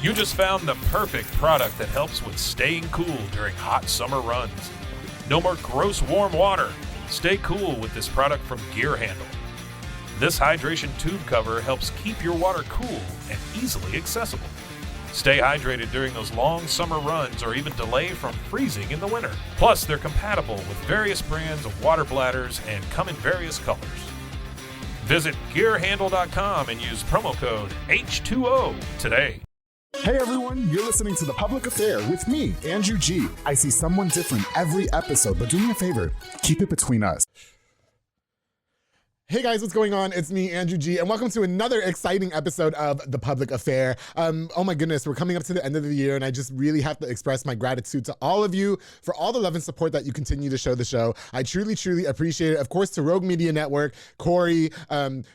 You just found the perfect product that helps with staying cool during hot summer runs. No more gross warm water. Stay cool with this product from Gear Handle. This hydration tube cover helps keep your water cool and easily accessible. Stay hydrated during those long summer runs or even delay from freezing in the winter. Plus, they're compatible with various brands of water bladders and come in various colors. Visit gearhandle.com and use promo code H2O today. Hey everyone, you're listening to The Public Affair with me, Andrew G. I see someone different every episode, but do me a favor, keep it between us. Hey guys, what's going on? It's me, Andrew G, and welcome to another exciting episode of The Public Affair. Oh my goodness, we're coming up to the end of the year, and I just really have to express my gratitude to all of you for all the love and support that you continue to show the show. I truly, truly appreciate it. Of course, to Rogue Media Network, Corey,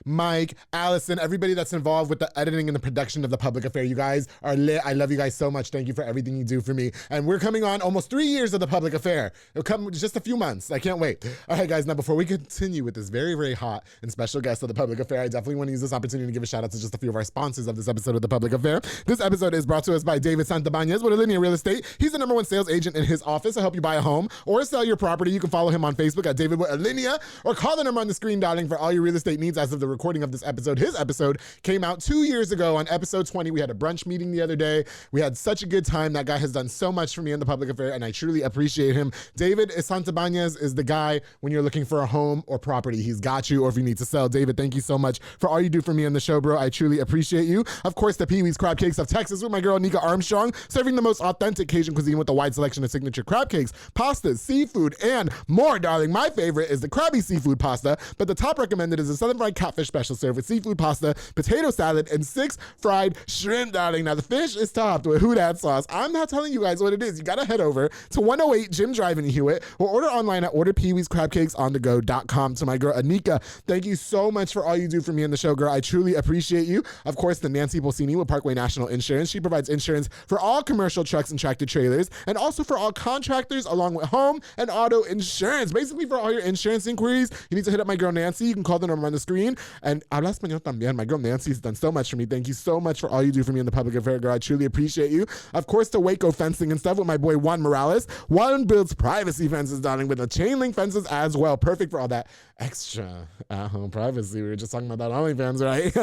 Mike, Allison, everybody that's involved with the editing and the production of The Public Affair. You guys are lit. I love you guys so much. Thank you for everything you do for me. And we're coming on almost 3 years of The Public Affair. It'll come just a few months. I can't wait. All right, guys, now before we continue with this very, very hot and special guest of The Public Affair, I definitely want to use this opportunity to give a shout out to just a few of our sponsors of this episode of The Public Affair. This episode is brought to us by David Santabanez with Alinea Real Estate. He's the #1 sales agent in his office to help you buy a home or sell your property. You can follow him on Facebook at David with Alinea or call the number on the screen, darling, for all your real estate needs. As of the recording of this episode, his episode came out 2 years ago on episode 20. We had a brunch meeting the other day. We had such a good time. That guy has done so much for me in The Public Affair, and I truly appreciate him. David Santabanez is the guy when you're looking for a home or property. He's got you, or if you need to sell. David, thank you so much for all you do for me on the show, bro. I truly appreciate you. Of course, the Pee Wee's Crab Cakes of Texas with my girl, Nika Armstrong, serving the most authentic Cajun cuisine with a wide selection of signature crab cakes, pastas, seafood, and more, darling. My favorite is the Krabby Seafood Pasta, but the top recommended is the Southern Fried Catfish Special served with seafood pasta, potato salad, and 6 fried shrimp, darling. Now, the fish is topped with Houdat sauce. I'm not telling you guys what it is. You gotta head over to 108 Jim Drive in Hewitt or order online at orderpeeweescrabcakesonthego.com. To my girl, Anika, thank you so much for all you do for me in the show, girl. I truly appreciate you. Of course, the Nancy Bolsini with Parkway National Insurance. She provides insurance for all commercial trucks and tractor trailers, and also for all contractors, along with home and auto insurance. Basically, for all your insurance inquiries, you need to hit up my girl Nancy. You can call the number on the screen. And habla español también. My girl Nancy has done so much for me. Thank you so much for all you do for me in The Public Affair, girl. I truly appreciate you. Of course, to Waco Fencing and stuff with my boy Juan Morales. Juan builds privacy fences, darling, with the chain link fences as well. Perfect for all that extra at-home privacy. We were just talking about that OnlyFans, right?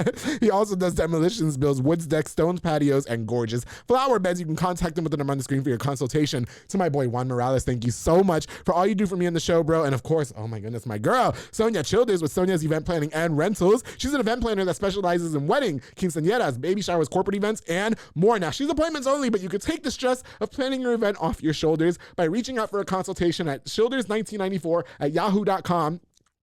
He also does demolitions, builds woods, decks, stones, patios, and gorgeous flower beds. You can contact him with the number on the screen for your consultation. To my boy Juan Morales, thank you so much for all you do for me on the show, bro. And of course, oh my goodness, my girl, Sonia Childers with Sonia's Event Planning and Rentals. She's an event planner that specializes in wedding, quinceañeras, baby showers, corporate events, and more. Now, she's appointments only, but you could take the stress of planning your event off your shoulders by reaching out for a consultation at shoulders1994@yahoo.com.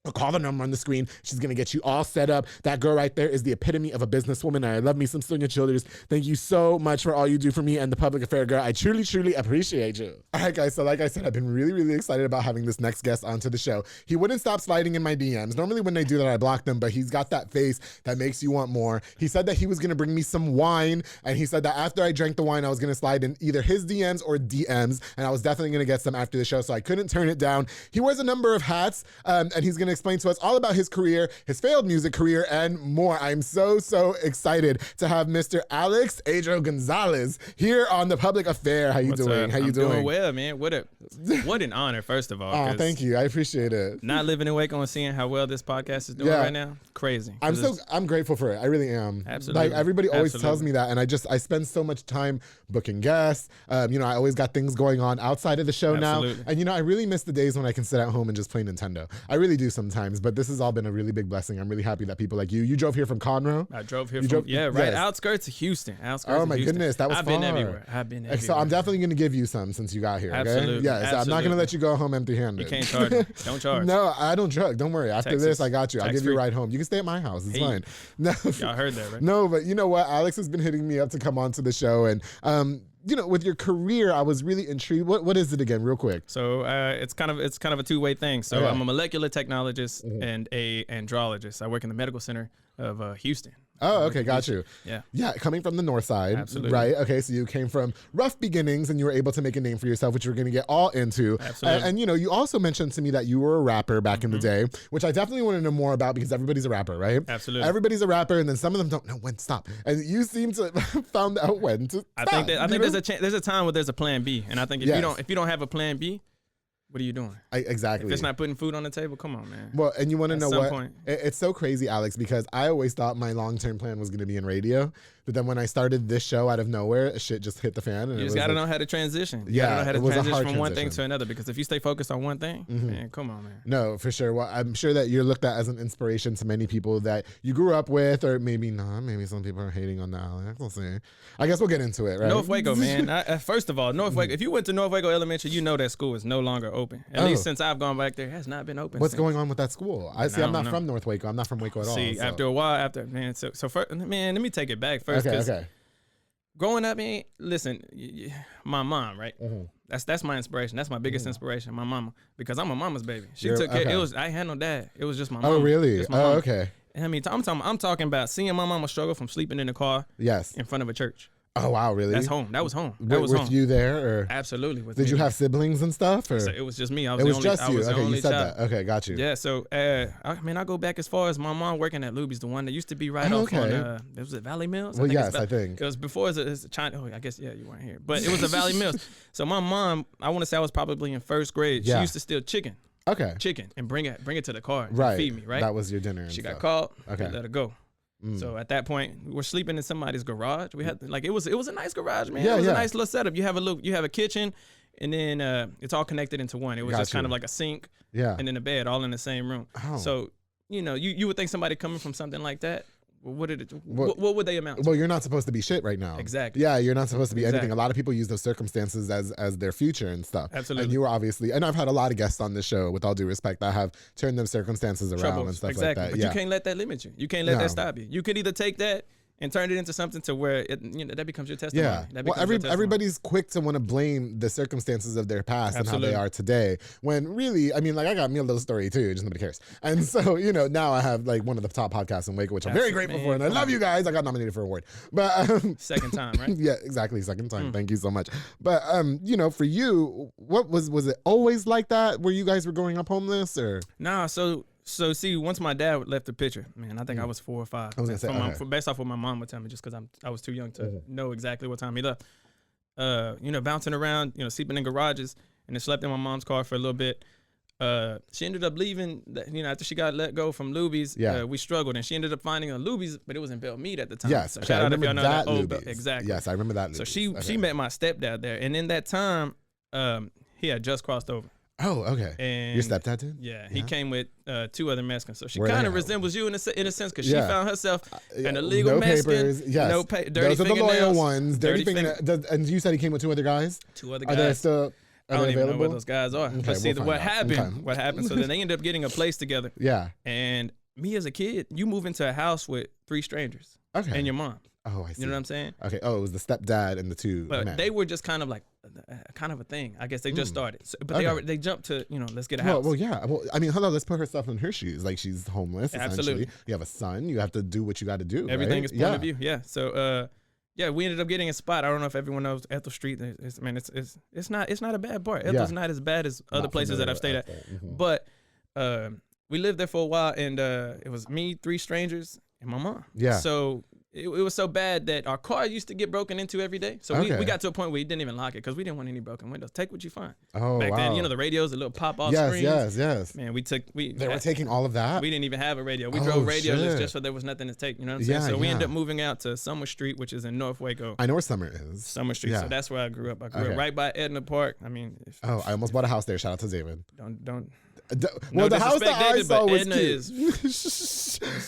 Or call the number on the screen. She's going to get you all set up. That girl right there is the epitome of a businesswoman. I love me some Sonia Childers. Thank you so much for all you do for me and The Public Affair, girl. I truly, truly appreciate you. All right, guys. So like I said, I've been really, really excited about having this next guest onto the show. He wouldn't stop sliding in my DMs. Normally when they do that, I block them, but he's got that face that makes you want more. He said that he was going to bring me some wine, and he said that after I drank the wine, I was going to slide in either his DMs or DMs, and I was definitely going to get some after the show, so I couldn't turn it down. He wears a number of hats, and he's going to explain to us all about his career, his failed music career, and more. I'm so excited to have Mr. Adro Gonzalez here on The Public Affair. How you What's doing? Up? How you I'm doing? Well, man. What an honor, first of all. Oh, thank you. I appreciate it. Not living in Waco and seeing how well this podcast is doing right now, crazy. I'm grateful for it. I really am. Absolutely. Like everybody always tells me that, and I spend so much time booking guests. I always got things going on outside of the show now, and I really miss the days when I can sit at home and just play Nintendo. I really do sometimes, but this has all been a really big blessing. I'm really happy that people like you drove here from Conroe. I drove here outskirts of Houston. Oh my goodness, that was I've far. been everywhere. So I'm definitely going to give you some since you got here. Okay? Absolutely. Yeah, so I'm not going to let you go home empty-handed. You can't charge me. Don't charge. No, I don't drug. Don't worry. After Texas. this, I got you. I'll give you a ride home. You can stay at my house. It's fine. No, y'all heard that, right? No, but you know what? Alex has been hitting me up to come on to the show, and with your career, I was really intrigued. What is it again, real quick? So it's kind of a two-way thing. So I'm a molecular technologist and a andrologist. I work in the medical center of Houston. Oh, okay, got you. Yeah. Yeah, coming from the north side. Absolutely. Right, okay, so you came from rough beginnings and you were able to make a name for yourself, which we're going to get all into. Absolutely. And, you also mentioned to me that you were a rapper back in the day, which I definitely want to know more about because everybody's a rapper, right? Absolutely. Everybody's a rapper, and then some of them don't know when to stop. And you seem to have found out when to stop. I think there's a time where there's a plan B, and I think if you don't have a plan B, what are you doing? Exactly. If it's not putting food on the table, come on, man. Well, and you want to know what? Point. It's so crazy, Alex, because I always thought my long-term plan was going to be in radio. But then when I started this show out of nowhere, shit just hit the fan. And you just got to know how to transition. You Yeah, got to know how it to was a transition hard from one thing transition. to another, because if you stay focused on one thing, man, come on, man. No, for sure. Well, I'm sure that you're looked at as an inspiration to many people that you grew up with, or maybe not. Maybe some people are hating on that, Alex. We'll see. I guess we'll get into it, right? North Waco, man. First of all, North Waco. If you went to North Waco Elementary, you know that school is no longer open. At least since I've gone back there, it has not been open. What's going on with that school? I'm not know. from North Waco. I'm not from Waco at all. See, So. after a while, so first, man, let me take it back first. Okay. Growing up, man, listen, my mom, right? That's my inspiration. That's my biggest inspiration, my mama, because I'm a mama's baby. She took care. Okay. I had no dad. It was just my mama. Oh, really? Just my mama. Okay. I mean, I'm talking about seeing my mama struggle from sleeping in the car Yes. in front of a church. Oh, wow, really? That's home. That was home. That was with home. you there? Or? Absolutely. Did you have siblings and stuff? Or? So it was just me. I It was just you. I was the Okay, only you said child. that. Okay, got you. Yeah, so I go back as far as my mom working at Luby's, the one that used to be right off on was it Valley Mills? Well, yes, I think. It was before it was a China. Oh, I guess you weren't here, but it was a Valley Mills. So my mom, I want to say I was probably in first grade. Yeah. She used to steal chicken and bring it to the car and feed me. Right. That was your dinner. And she stuff. got caught. Okay. Let her go. So at that point, we were sleeping in somebody's garage. We had it was a nice garage, man. Yeah, it was a nice little setup. You have a kitchen, and then it's all connected into one. It was just kind of like a sink, and then a bed, all in the same room. Oh. So you would think somebody coming from something like that. What would they amount to? Well, you're not supposed to be shit right now. Exactly. Yeah, you're not supposed to be anything. Exactly. A lot of people use those circumstances as their future and stuff. Absolutely. And you were obviously, and I've had a lot of guests on this show, with all due respect, that have turned them circumstances around and stuff like that. But you can't let that limit you. You can't let that stop you. You could either take that and turn it into something to where that becomes your testimony. Yeah. Well, everybody's quick to want to blame the circumstances of their past and how they are today. When really, I mean, like I got me a little story too, just nobody cares. And so, now I have like one of the top podcasts in Waco, which I'm very grateful for, and I love you guys. I got nominated for an award, but second time, right? Yeah, exactly, second time. Thank you so much. But for you, what was it always like that? Where you guys were growing up homeless, or nah? So see, once my dad left the picture, man, I think I was 4 or 5. I was gonna say, based off what my mom would tell me, just because I was too young to know exactly what time he left. Bouncing around, sleeping in garages, and then slept in my mom's car for a little bit. She ended up leaving, after she got let go from Luby's. We struggled, and she ended up finding a Luby's, but it was in Belmead at the time. Yes, so okay, shout out if y'all know that Luby's. old exactly. Yes, I remember that. So Luby's. she met my stepdad there, and in that time, he had just crossed over. Oh, okay. And your stepdad did? Yeah, he came with 2 other Mexicans. So she Where'd kind they of go? resembles you in a sense, because she found herself an illegal no Mexican. Papers. Yes. Dirty Those are the loyal fingernails, ones. Dirty fingernails. And you said he came with 2 other guys? 2 other Are they guys. still? I don't they even know available? where those guys are. Okay, But see, we'll what find out. happened? What happened? So then they ended up getting a place together. Yeah. And me as a kid, you move into a house with 3 strangers. Okay. And your mom. Oh, I see. You know what I'm saying? Okay. Oh, it was the stepdad and the 2 But men. they were just kind of like a thing. I guess they just started. So, but they jumped to, let's get a house. Well, yeah. Well, I mean, hello, let's put herself in her shoes. Like, she's homeless, Absolutely. essentially. You have a son. You have to do what you got to do. Everything right? is point of view. Yeah. So, we ended up getting a spot. I don't know if everyone knows Ethel Street. It's not a bad part. Ethel's not as bad as other places that I've stayed at. But we lived there for a while, and it was me, 3 strangers, and my mom. Yeah. So it was so bad that our car used to get broken into every day. So we got to a point where we didn't even lock it because we didn't want any broken windows. Take what you find. Oh, Back wow. then, the radios, the little pop-off screens. Yes. Man, They were taking all of that? We didn't even have a radio. We drove radios shit. just so there was nothing to take. You know what I'm saying? So we ended up moving out to Summer Street, which is in North Waco. I know where Summer is. Summer Street. Yeah. So that's where I grew up. I grew up right by Edna Park. I mean, I almost bought a house there. Shout out to David. Don't. Well, the house that I saw was Edna cute.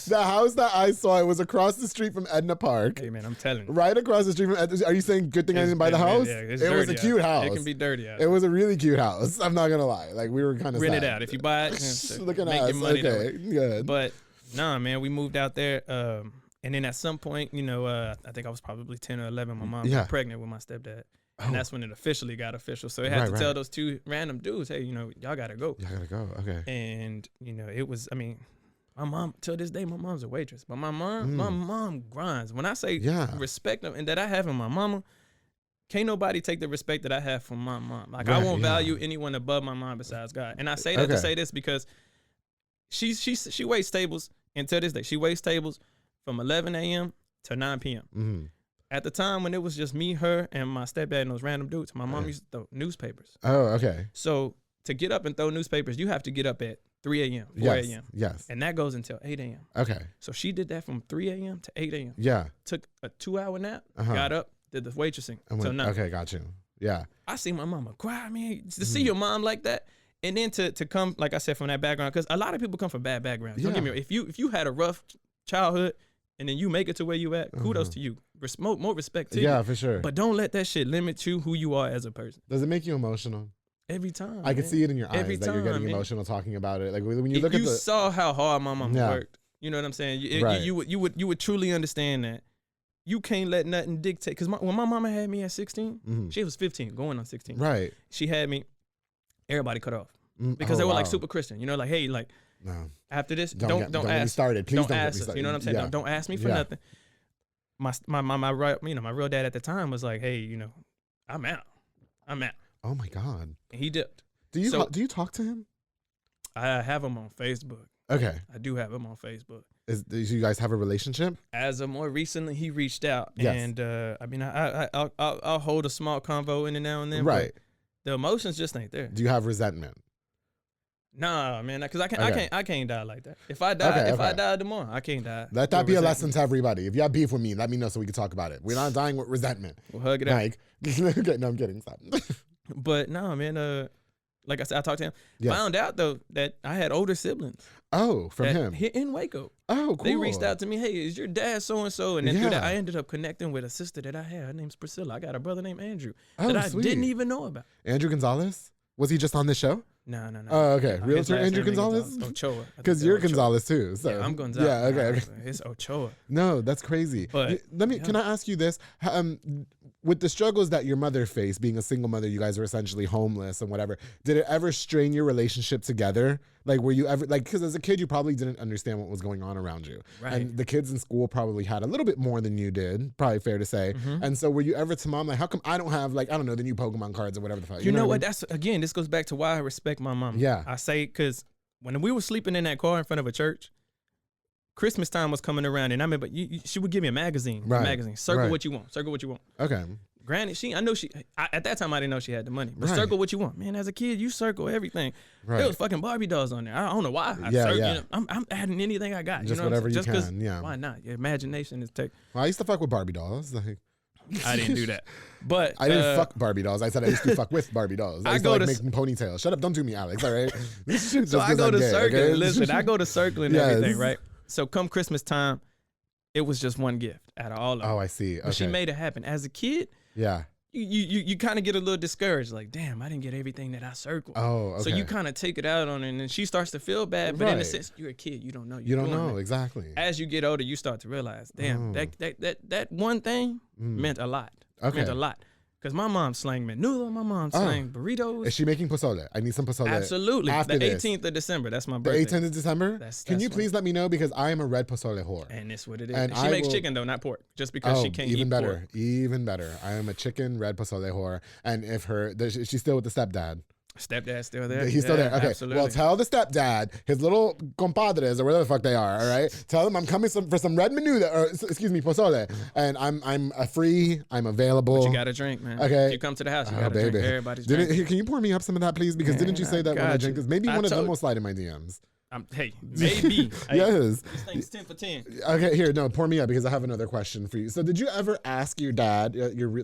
The house that I saw, it was across the street from Edna Park. Hey man, I'm telling you. Right across the street from Edna. Are you saying good thing I didn't buy the house? Yeah, it was a cute house. It can be dirty out. It was a really cute house. I'm not gonna lie. Like, we were kind of Rent sad. it out. If you buy it, Look at make us. your money. Okay, good. But nah, man, we moved out there. And then at some point, I think I was probably 10 or 11. My mom got pregnant with my stepdad. And that's when it officially got official. So it had to tell those 2 random dudes, hey, y'all got to go. Y'all got to go. Okay. And, it was, My mom, till this day, my mom's a waitress. But my mom grinds. When I say respect and that I have in my mama, can't nobody take the respect that I have from my mom. Like, I won't value anyone above my mom besides God. And I say that to say this because she waits tables, and to this day, she waits tables from 11 a.m. to 9 p.m. Mm-hmm. At the time when it was just me, her, and my stepdad and those random dudes, my mom used to throw newspapers. Oh, okay. So to get up and throw newspapers, you have to get up at 3 a.m., 4 a.m. Yes. And that goes until 8 a.m. Okay. So she did that from 3 a.m. to 8 a.m. Yeah. Took a 2-hour nap, got up, did the waitressing until 9. Okay, got you. Yeah. I see my mama cry, man. To see your mom like that, and then to come, like I said, from that background, because a lot of people come from bad backgrounds. Don't get me wrong. If you had a rough childhood and then you make it to where you at, kudos to you. More respect to you. Yeah, for sure. But don't let that shit limit you, who you are as a person. Does it make you emotional? Every time. I can see it in your eyes Every that you're time, getting emotional talking about it. Like when you look at you saw how hard my mama worked. You know what I'm saying? You would truly understand that. You can't let nothing dictate. Because when my mama had me at 16, she was 15, going on 16. Right. She had me, everybody cut off. Because they were like super Christian. You know, like, hey, like, after this, don't ask. Get me started. Please don't ask us. You know what I'm saying? Yeah. Don't ask me for nothing. My real dad at the time was like, hey, you know, I'm out. Oh my God. And he dipped. Do you talk to him? I have him on Facebook. Okay. I do have him on Facebook. Do you guys have a relationship? As of more recently, he reached out, yes. And I mean, I'll hold a small convo in and now and then. Right. But the emotions just ain't there. Do you have resentment? Nah, man, because I can't die like that. If I die tomorrow, I can't die. Let that be a lesson to everybody. If you have beef with me, let me know so we can talk about it. We're not dying with resentment. We'll hug it out. Okay, no, I'm kidding. Stop. But no, man. Like I said, I talked to him. Yes. Found out though that I had older siblings. Oh, from him in Waco. Oh, cool. They reached out to me. Hey, is your dad so and so? And then through that, I ended up connecting with a sister that I had. Her name's Priscilla. I got a brother named Andrew that I didn't even know about. Andrew Gonzalez? Was he just on this show? No. Oh, okay. Realtor Andrew Gonzalez? Ochoa. Because you're Gonzalez too. So. Yeah, I'm Gonzalez. Yeah, okay. It's Ochoa. No, that's crazy. But can I ask you this? With the struggles that your mother faced, being a single mother, you guys were essentially homeless and whatever. Did it ever strain your relationship together? Like, were you ever, like, because as a kid, you probably didn't understand what was going on around you. Right. And the kids in school probably had a little bit more than you did, probably fair to say. Mm-hmm. And so were you ever to mom, like, how come I don't have, like, I don't know, the new Pokemon cards or whatever the fuck? You know what? That's, again, this goes back to why I respect my mom. Yeah. I say, because when we were sleeping in that car in front of a church, Christmas time was coming around, and I remember she would give me a magazine. Circle what you want. Circle what you want. Okay. Granted, at that time I didn't know she had the money. But circle what you want, man. As a kid, you circle everything. Right. There was fucking Barbie dolls on there. I don't know why. You know, I'm adding anything I got. Just whatever you can. Yeah. Why not? Your imagination is Well, I used to fuck with Barbie dolls. Like. I didn't do that. But I didn't fuck Barbie dolls. I said I used to fuck with Barbie dolls. I used to make ponytails. Shut up, don't do me, Alex. All right. So I go to circling. Okay? Listen, I go to circling and everything, right? So come Christmas time, it was just one gift out of all of them. Oh, I see. Okay. But she made it happen. As a kid, you kind of get a little discouraged, like, damn, I didn't get everything that I circled. Oh, okay. So you kind of take it out on her, and then she starts to feel bad. But in a sense, you're a kid, you don't know. You don't know exactly. As you get older, you start to realize, damn, that one thing meant a lot. Okay. Meant a lot. Because my mom slang menudo, my mom slang burritos. Is she making pozole? I need some pozole. Absolutely. After the 18th of December, that's my birthday. The 18th of December? Can you please let me know? Because I am a red pozole whore. And that's what it is. And she makes chicken, though, not pork. Just because she can't eat pork. Even better. I am a chicken red pozole whore. And if she's still with the stepdad. Stepdad's still there? He's still there. Okay. Absolutely. Well, tell the stepdad, his little compadres or whatever the fuck they are, all right? Tell them I'm coming for some red menudo, or excuse me, pozole. And I'm free. I'm available. But you got to drink, man. Okay. If you come to the house, you got to drink. Everybody's drinking. Can you pour me up some of that, please? Because didn't you say that when I drink this? Maybe one of them will slide in my DMs. Hey, maybe. Yes. This thing's 10 for 10. Okay, here, no, pour me up because I have another question for you. So did you ever ask your dad,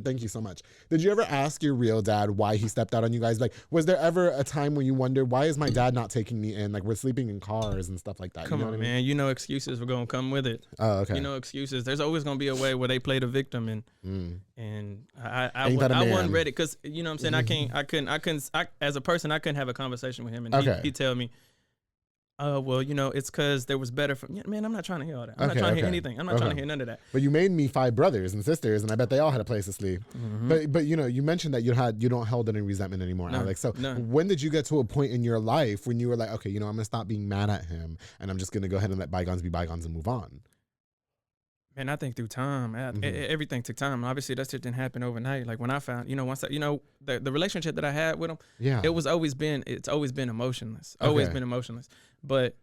thank you so much. Did you ever ask your real dad why he stepped out on you guys? Like, was there ever a time when you wondered, why is my dad not taking me in? Like, we're sleeping in cars and stuff like that. Come on, man. You know excuses were going to come with it. Oh, okay. You know excuses. There's always going to be a way where they play the victim. And I wasn't ready because, you know what I'm saying? I couldn't, as a person, I couldn't have a conversation with him. And he'd tell me, Well, it's because there was better for man. I'm not trying to hear all that. I'm not trying to hear anything. I'm not trying to hear none of that. But you made me 5 brothers and sisters, and I bet they all had a place to sleep. But you mentioned that you don't hold any resentment anymore, Alex. So when did you get to a point in your life when you were like, okay, I'm gonna stop being mad at him, and I'm just gonna go ahead and let bygones be bygones and move on? Man, I think through time, everything took time. Obviously, that shit didn't happen overnight. Like when I found, once the relationship that I had with him, it's always been emotionless. Always been emotionless. But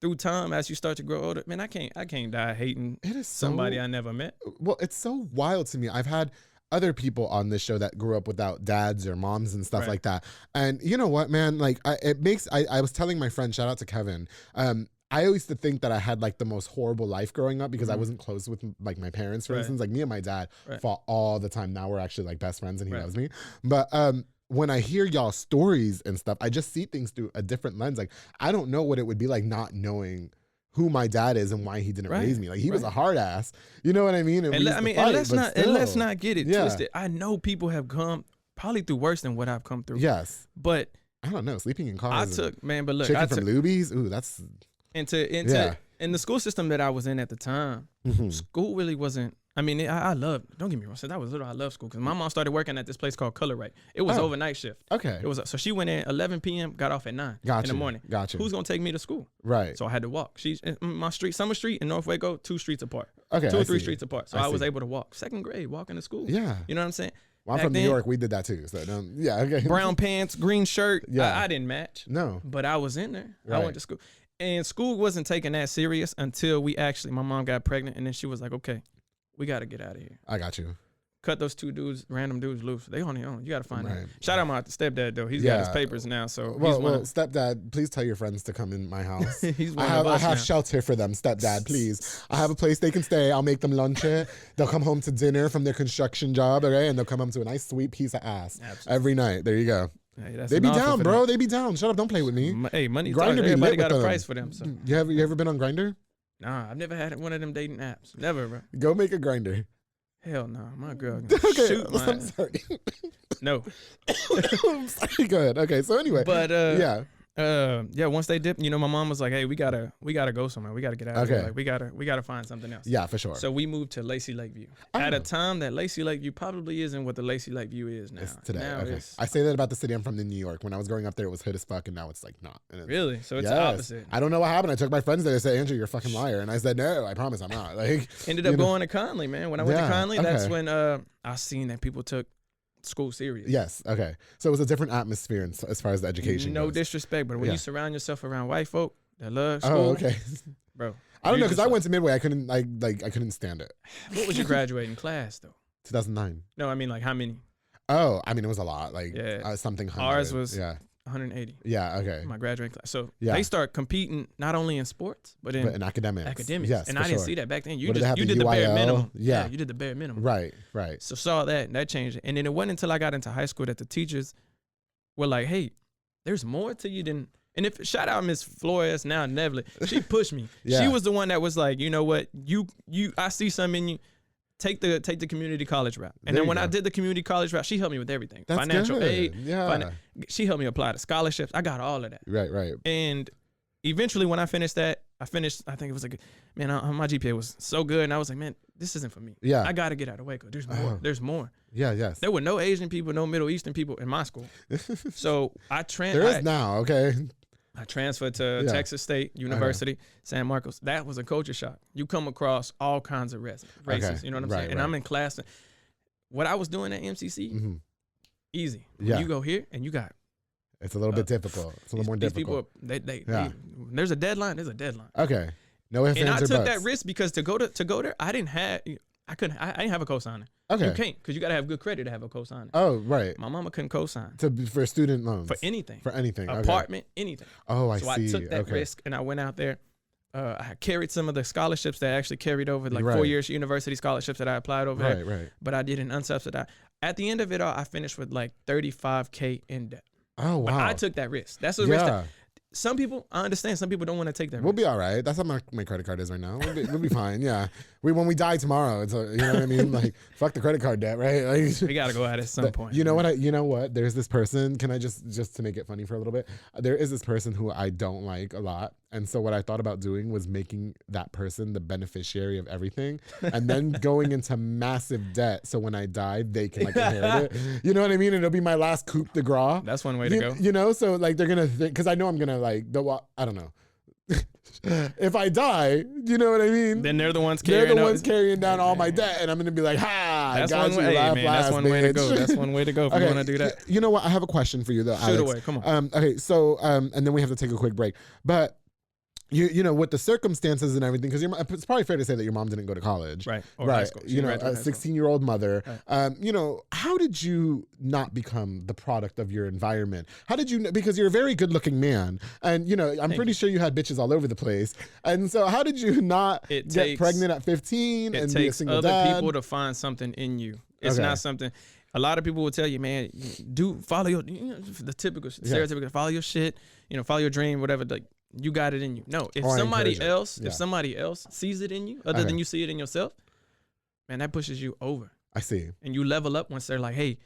through time, as you start to grow older, man, I can't die hating somebody I never met. Well, it's so wild to me. I've had other people on this show that grew up without dads or moms and stuff like that. And you know what, man? Like I was telling my friend, shout out to Kevin, I used to think that I had like the most horrible life growing up because I wasn't close with like my parents, for instance. Like me and my dad fought all the time. Now we're actually like best friends and he knows me. But when I hear y'all stories and stuff, I just see things through a different lens. Like I don't know what it would be like not knowing who my dad is and why he didn't raise me. Like he was a hard ass. You know what I mean? And let's not get it twisted. I know people have come probably through worse than what I've come through. Yes. But I don't know. Sleeping in cars. Chicken from Luby's. Ooh, that's in the school system that I was in at the time, school really wasn't. I mean, I love. Don't get me wrong. Since I was little, I love school because my mom started working at this place called Color Right. It was overnight shift. Okay. It was so she went in 11 p.m. got off at 9 in the morning. Gotcha. Who's gonna take me to school? Right. So I had to walk. She's my street, Summer Street in North Waco, 2 streets apart. Okay. 2 or 3 streets apart. So I was able to walk. 2nd grade, walking to school. Yeah. You know what I'm saying? Well, I'm from New York. We did that too. So okay. Brown pants, green shirt. Yeah. I didn't match. No. But I was in there. Right. I went to school. And school wasn't taken that serious until my mom got pregnant, and then she was like, okay, we got to get out of here. I got you. Cut those 2 random dudes loose. They on their own. You got to find out. Shout out my stepdad, though. He's got his papers now. So stepdad, please tell your friends to come in my house. I have shelter for them, stepdad, please. I have a place they can stay. I'll make them lunch here. They'll come home to dinner from their construction job, okay? And they'll come home to a nice, sweet piece of ass every night. There you go. Hey, they be down, bro. They be down. Shut up. Don't play with me. Hey, money Grindr. Everybody got a price for them. So. You ever been on Grindr? Nah, I've never had one of them dating apps. Never, bro. Go make a Grindr. Hell no, my girl. Okay, shoot my I'm sorry. No. I'm sorry. Go ahead. Okay, so anyway. But once they dipped, my mom was like, "Hey, we gotta go somewhere. We gotta get out of here. Like, we gotta find something else." Yeah, for sure. So we moved to Lacey Lakeview at a time that Lacey Lakeview probably isn't what the Lacey Lakeview is now. It's today. Now okay. I say that about the city. I'm from New York. When I was growing up there, it was hood as fuck, and now it's like not. Really? So it's the opposite. I don't know what happened. I took my friends there to say, "Andrew, you're a fucking liar," and I said, "No, I promise, I'm not." Like ended up going to Conley, man. When I went to Conley, that's when I seen that people took school serious. Yes. Okay. So it was a different atmosphere as far as the education No goes. disrespect, but when you surround yourself around white folk that love school. Oh, okay. Bro. I don't know, because I went to Midway. I couldn't stand it. What was your graduating class though? 2009. No, I mean like how many? Oh, I mean it was a lot. Like something 100. Ours was 180. Yeah, okay. My graduating class. So they start competing not only in sports, but in academics. Yes, and I didn't see that back then. You did the the bare minimum. Yeah, you did the bare minimum. Right. So saw that, and that changed it. And then it wasn't until I got into high school that the teachers were like, "Hey, there's more to you than." And shout out Miss Flores, now Neville. She pushed me. She was the one that was like, you know what, I see something in you. Take the community college route. And then when I did the community college route, she helped me with everything. That's financial good. aid. Yeah. She helped me apply to scholarships. I got all of that. Right. And eventually when I finished that, I think it was like, man, my GPA was so good. And I was like, man, this isn't for me. Yeah. I got to get out of Waco. There's more. There's more. Yeah, yes. There were no Asian people, no Middle Eastern people in my school. So there is now, okay. I transferred to Texas State University, San Marcos. That was a culture shock. You come across all kinds of races. You know what I'm saying? And I'm in class. What I was doing at MCC, easy. Yeah. You go here and you got. It's a little bit difficult. It's a little more difficult. These people, there's a deadline. There's a deadline. Okay. No ifs, and ands, I or took buts. that risk because to go there, I didn't have a cosigner. Okay. You can't, because you got to have good credit to have a cosigner. Oh, right. My mama couldn't cosign. For student loans? For anything. Apartment, anything. Oh, I see. see. So I took that risk and I went out there. I carried some of the scholarships that I actually carried over, like 4 years university scholarships that I applied over there. Right. But I did an unsubsidized. At the end of it all, I finished with like $35K in debt. Oh, wow. But I took that risk. That's a risk that some people, I understand, some people don't want to take that risk. We'll be all right. That's how my credit card is right now. We'll be fine. Yeah. When we die tomorrow, it's you know what I mean? Like, fuck the credit card debt, right? Like, we got to go out at some point. You know what? There's this person. Can I just to make it funny for a little bit? There is this person who I don't like a lot. And so what I thought about doing was making that person the beneficiary of everything and then going into massive debt. So when I die, they can like inherit it. You know what I mean? And it'll be my last coup de grace. That's one way to go. You know, so like they're going to think, because I know I'm going to like, I don't know. If I die, you know what I mean? Then they're the ones carrying down all my debt, and I'm gonna be like, "Ha! That's I got one way. That's one way to go. That's one way to go. If you want to do that, you know what? I have a question for you though, Alex. Shoot away. Come on. Okay, so and then we have to take a quick break, but. You know, with the circumstances and everything, because it's probably fair to say that your mom didn't go to college, right? Or high school. You know, a 16-year-old mother. Right. You know, how did you not become the product of your environment? How did you? Because you're a very good-looking man, and you know, I'm pretty sure you had bitches all over the place. And so, how did you not get pregnant at 15 and be a single dad? It takes other people to find something in you. It's not something. A lot of people will tell you, man, follow your the typical stereotypical, follow your shit. You know, follow your dream, whatever. Like. You got it in you. No, if somebody else sees it in you, other than you see it in yourself, man, that pushes you over. I see. And you level up once they're like, hey,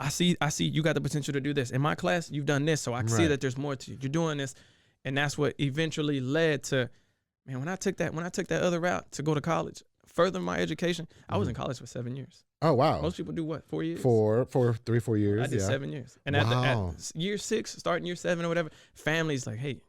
I see you got the potential to do this. In my class, you've done this, so I can see that there's more to you. You're doing this. And that's what eventually led to, man, when I took that other route to go to college, further my education, I was in college for 7 years. Oh, wow. Most people do what, 4 years? 4 years. I did 7 years. And at year 6, starting year 7 or whatever, family's like, hey,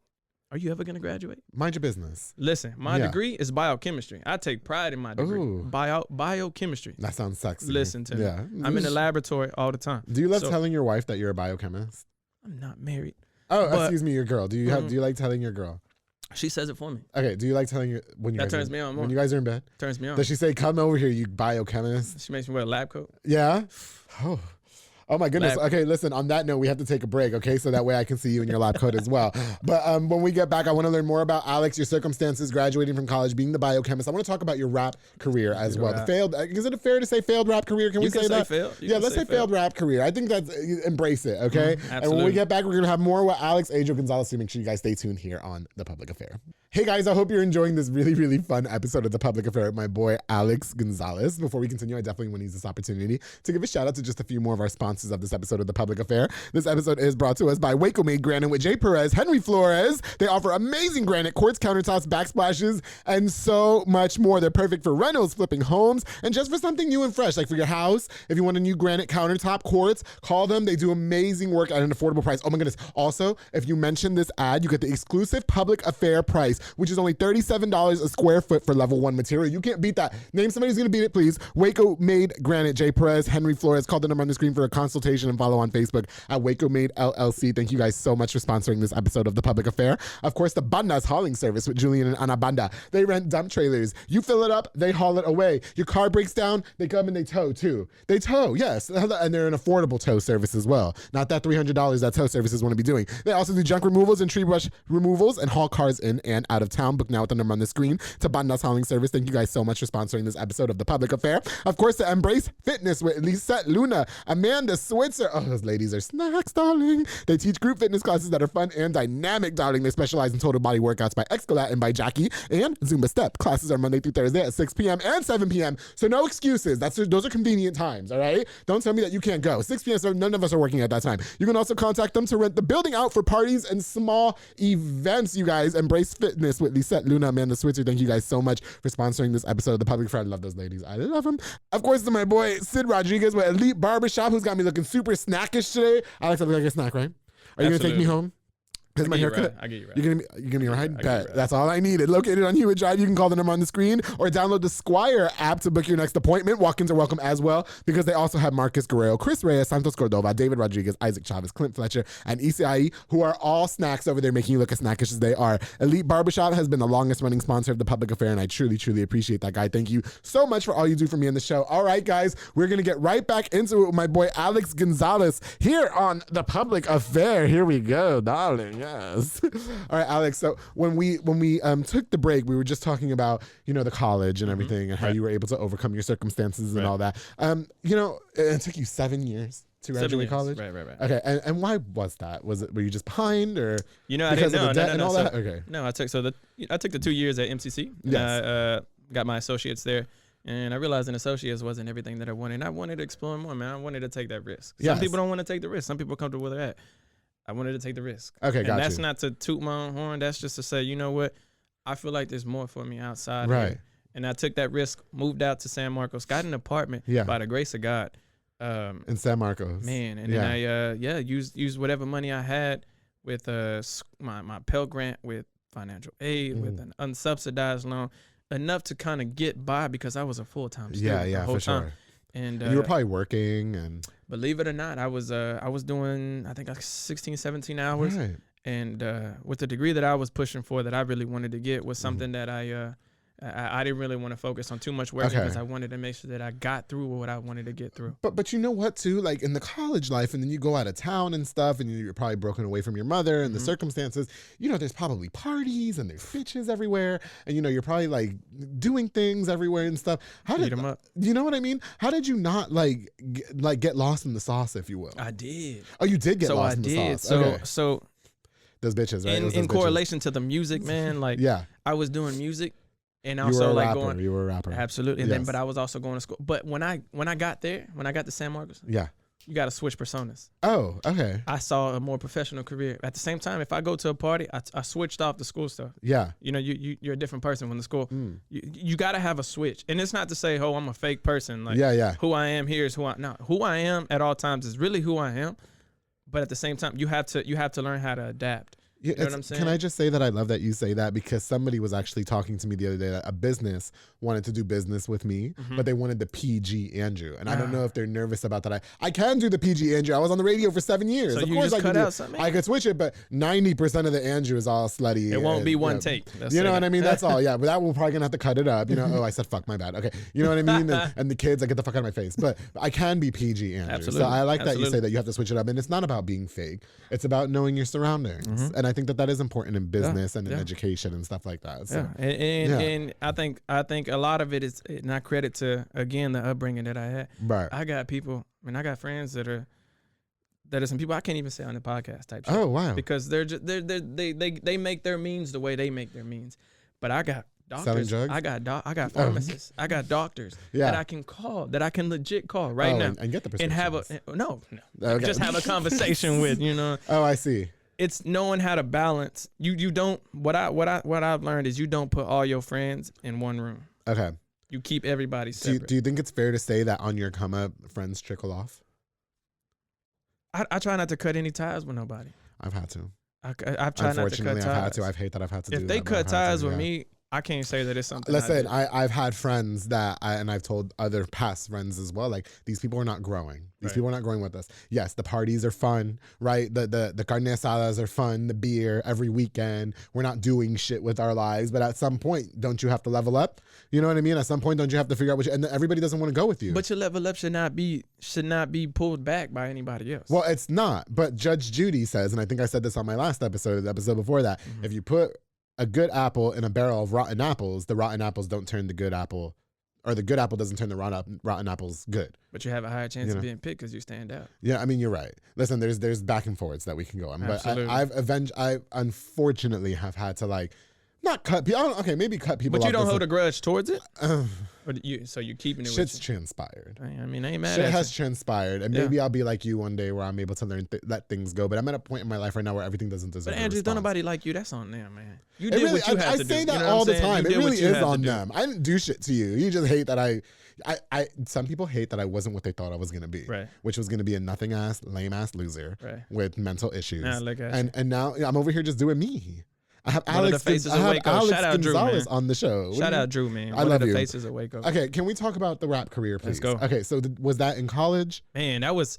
are you ever going to graduate? Mind your business. Listen, my degree is biochemistry. I take pride in my degree. Biochemistry. That sounds sexy. Listen to me. I'm in the laboratory all the time. Do you love telling your wife that you're a biochemist? I'm not married. Oh, excuse me, your girl. Do you like telling your girl? She says it for me. Okay. Do you like telling when you that turns me on more. When you guys are in bed? Turns me on. Does she say, "Come over here, you biochemist"? She makes me wear a lab coat. Yeah. Oh my goodness. Okay, listen, on that note, we have to take a break, okay? So that way I can see you in your lab coat as well. But when we get back, I want to learn more about Alex, your circumstances, graduating from college, being the biochemist. I want to talk about your rap career as well. The failed, is it fair to say failed rap career? Can we say that? Yeah, let's say failed rap career. I think that's, embrace it, okay? And when we get back, we're going to have more with Alex, Adro Gonzalez. So make sure you guys stay tuned here on The Public Affair. Hey guys, I hope you're enjoying this really, really fun episode of The Public Affair with my boy, Alex Gonzalez. Before we continue, I definitely want to use this opportunity to give a shout out to just a few more of our sponsors of this episode of The Public Affair. This episode is brought to us by Waco Made Granite with Jay Perez, Henry Flores. They offer amazing granite quartz countertops, backsplashes, and so much more. They're perfect for rentals, flipping homes, and just for something new and fresh, like for your house. If you want a new granite countertop quartz, call them. They do amazing work at an affordable price. Oh my goodness. Also, if you mention this ad, you get the exclusive Public Affair price, which is only $37 a square foot for level 1 material. You can't beat that. Name somebody who's going to beat it, please. Waco Made Granite, Jay Perez, Henry Flores. Call the number on the screen for a consultation and follow on Facebook at Waco Made LLC. Thank you guys so much for sponsoring this episode of The Public Affair. Of course, the Banda's hauling service with Julian and Ana Banda. They rent dump trailers. You fill it up, they haul it away. Your car breaks down, they come and they tow too. They tow, yes. And they're an affordable tow service as well. Not that $300 that tow services want to be doing. They also do junk removals and tree brush removals and haul cars in and out of town. Book now with the number on the screen to Banda's Hauling Service. Thank you guys so much for sponsoring this episode of The Public Affair. Of course, to Embrace Fitness with Lisette Luna, Amanda Switzer. Oh, those ladies are snacks, darling. They teach group fitness classes that are fun and dynamic, darling. They specialize in total body workouts by Excolat and by Jackie, and Zumba Step. Classes are Monday through Thursday at 6 p.m. and 7 p.m. So no excuses. Those are convenient times, all right? Don't tell me that you can't go. 6 p.m. so none of us are working at that time. You can also contact them to rent the building out for parties and small events, you guys. Embrace Fitness with Lisette Luna, Amanda Switzer. Thank you guys so much for sponsoring this episode of The Public Affair. I love those ladies. I love them. Of course, to my boy Sid Rodriguez with Elite Barbershop, who's got me looking super snackish today. Alex, I look like a snack, right? Are you going to take me home? Here's my haircut. I get you right. You're gonna be right? Bet. That's all I needed. Located on Hewitt Drive. You can call the number on the screen or download the Squire app to book your next appointment. Walk-ins are welcome as well because they also have Marcus Guerrero, Chris Reyes, Santos Cordova, David Rodriguez, Isaac Chavez, Clint Fletcher, and ECIE, who are all snacks over there making you look as snackish as they are. Elite Barbershop has been the longest running sponsor of The Public Affair, and I truly, truly appreciate that, guy. Thank you so much for all you do for me on the show. All right, guys, we're gonna get right back into it with my boy Alex Gonzalez here on The Public Affair. Here we go, darling. Yes. All right, Alex. So when we took the break, we were just talking about, the college and everything and how you were able to overcome your circumstances and all that. It took you 7 years to graduate college. Right. Okay. And why was that? Were you just behind or I didn't know debt and all that? So, okay. No, I took the 2 years at MCC. Yes. Got my associates there. And I realized an associates wasn't everything that I wanted. I wanted to explore more, man. I wanted to take that risk. Some people don't want to take the risk. Some people are comfortable where they're at. I wanted to take the risk. Okay, and got that's you. not to toot my own horn. That's just to say, you know what? I feel like there's more for me outside. Right. Here. And I took that risk, moved out to San Marcos, got an apartment by the grace of God. In San Marcos. Man, and then I used whatever money I had with my Pell Grant, with financial aid, with an unsubsidized loan, enough to kind of get by because I was a full-time student the whole time. Sure. And you were probably working, and believe it or not, I was doing, I think, like 16, 17 hours. Right. And with the degree that I was pushing for, that I really wanted to get, was something that I didn't really want to focus on too much work because I wanted to make sure that I got through what I wanted to get through. But you know what, too? Like in the college life, and then you go out of town and stuff, and you're probably broken away from your mother and the circumstances. You know, there's probably parties and there's bitches everywhere, and you know, you're probably like doing things everywhere and stuff. How did them up? You know what I mean? How did you not get lost in the sauce, if you will? I did. Oh, you did get lost in the sauce. So those bitches, right? In correlation to the music, man, like I was doing music. And also you were a rapper. Absolutely. And then, but I was also going to school. But when I got there, when I got to San Marcos, you got to switch personas. Oh, okay. I saw a more professional career. At the same time, if I go to a party, I switched off the school stuff. Yeah. You know, you're a different person when the school. You got to have a switch. And it's not to say, oh, I'm a fake person. Like, who I am here is who I am. No, who I am at all times is really who I am. But at the same time, you have to learn how to adapt. You know what I'm saying? Can I just say that I love that you say that, because somebody was actually talking to me the other day that a business wanted to do business with me, but they wanted the PG Andrew. And I don't know if they're nervous about that. I can do the PG Andrew. I was on the radio for 7 years. So of you course just I cut out something? I could switch it, but 90% of the Andrew is all slutty. It won't be one take. You know what I mean? That's all. Yeah, but that we're probably going to have to cut it up. You know, oh, I said fuck, my bad. Okay. You know what I mean? And the kids, I get the fuck out of my face. But I can be PG Andrew. Absolutely. So I like that you say that you have to switch it up. And it's not about being fake. It's about knowing your surroundings. And I think that is important in business and in education and stuff like that. So, and I think a lot of it is not credit to, again, the upbringing that I had. Right. I got people, I got friends that are some people I can't even say on the podcast type shit. Oh, wow. Because they make their means the way they make their means. But I got doctors. Selling drugs? I got pharmacists. I got doctors that I can call, that I can legit call right now. And get the prescriptions. And have just have a conversation with, you know. Oh, I see. It's knowing how to balance. You don't, what I've learned is you don't put all your friends in one room. Okay. You keep everybody separate. Do you think it's fair to say that on your come up, friends trickle off? I try not to cut any ties with nobody. I've had to. I've tried not to cut ties. I've had to. I hate that I've had to do that. If they cut ties with me, I can't say that it's something. Listen, I've had friends and I've told other past friends as well, like, these people are not growing. These people are not growing with us. Yes, the parties are fun, right? The carne asadas are fun, the beer every weekend. We're not doing shit with our lives, but at some point, don't you have to level up? You know what I mean? At some point, don't you have to figure out and everybody doesn't want to go with you. But your level up should not be pulled back by anybody else. Well, it's not. But Judge Judy says, and I think I said this on my last episode, the episode before that, if you put a good apple in a barrel of rotten apples, the rotten apples don't turn the good apple, or the good apple doesn't turn the rotten apples good. But you have a higher chance of being picked because you stand out. Yeah, I mean, you're right. Listen, there's back and forwards that we can go on. Absolutely. But I unfortunately have had to not cut people. Okay, maybe cut people off. But you don't hold a grudge towards it? So you're keeping it with you? Shit's transpired. I mean, I ain't mad Shit at has transpired. And maybe I'll be like you one day where I'm able to let things go. But I'm at a point in my life right now where everything doesn't deserve But Andrew, don't nobody like you. That's on them, man. You did what you had to do. I say that all the time. It really is on them. I didn't do shit to you. You just hate that some people hate that I wasn't what they thought I was going to be. Right. Which was going to be a nothing-ass, lame-ass loser with mental issues. Nah, and now I'm over here just doing me. I have Alex Gonzalez on the show. Shout out Drew, man. I love you. Faces of Waco. Okay, can we talk about the rap career, please? Let's go. Okay, so was that in college? Man, that was...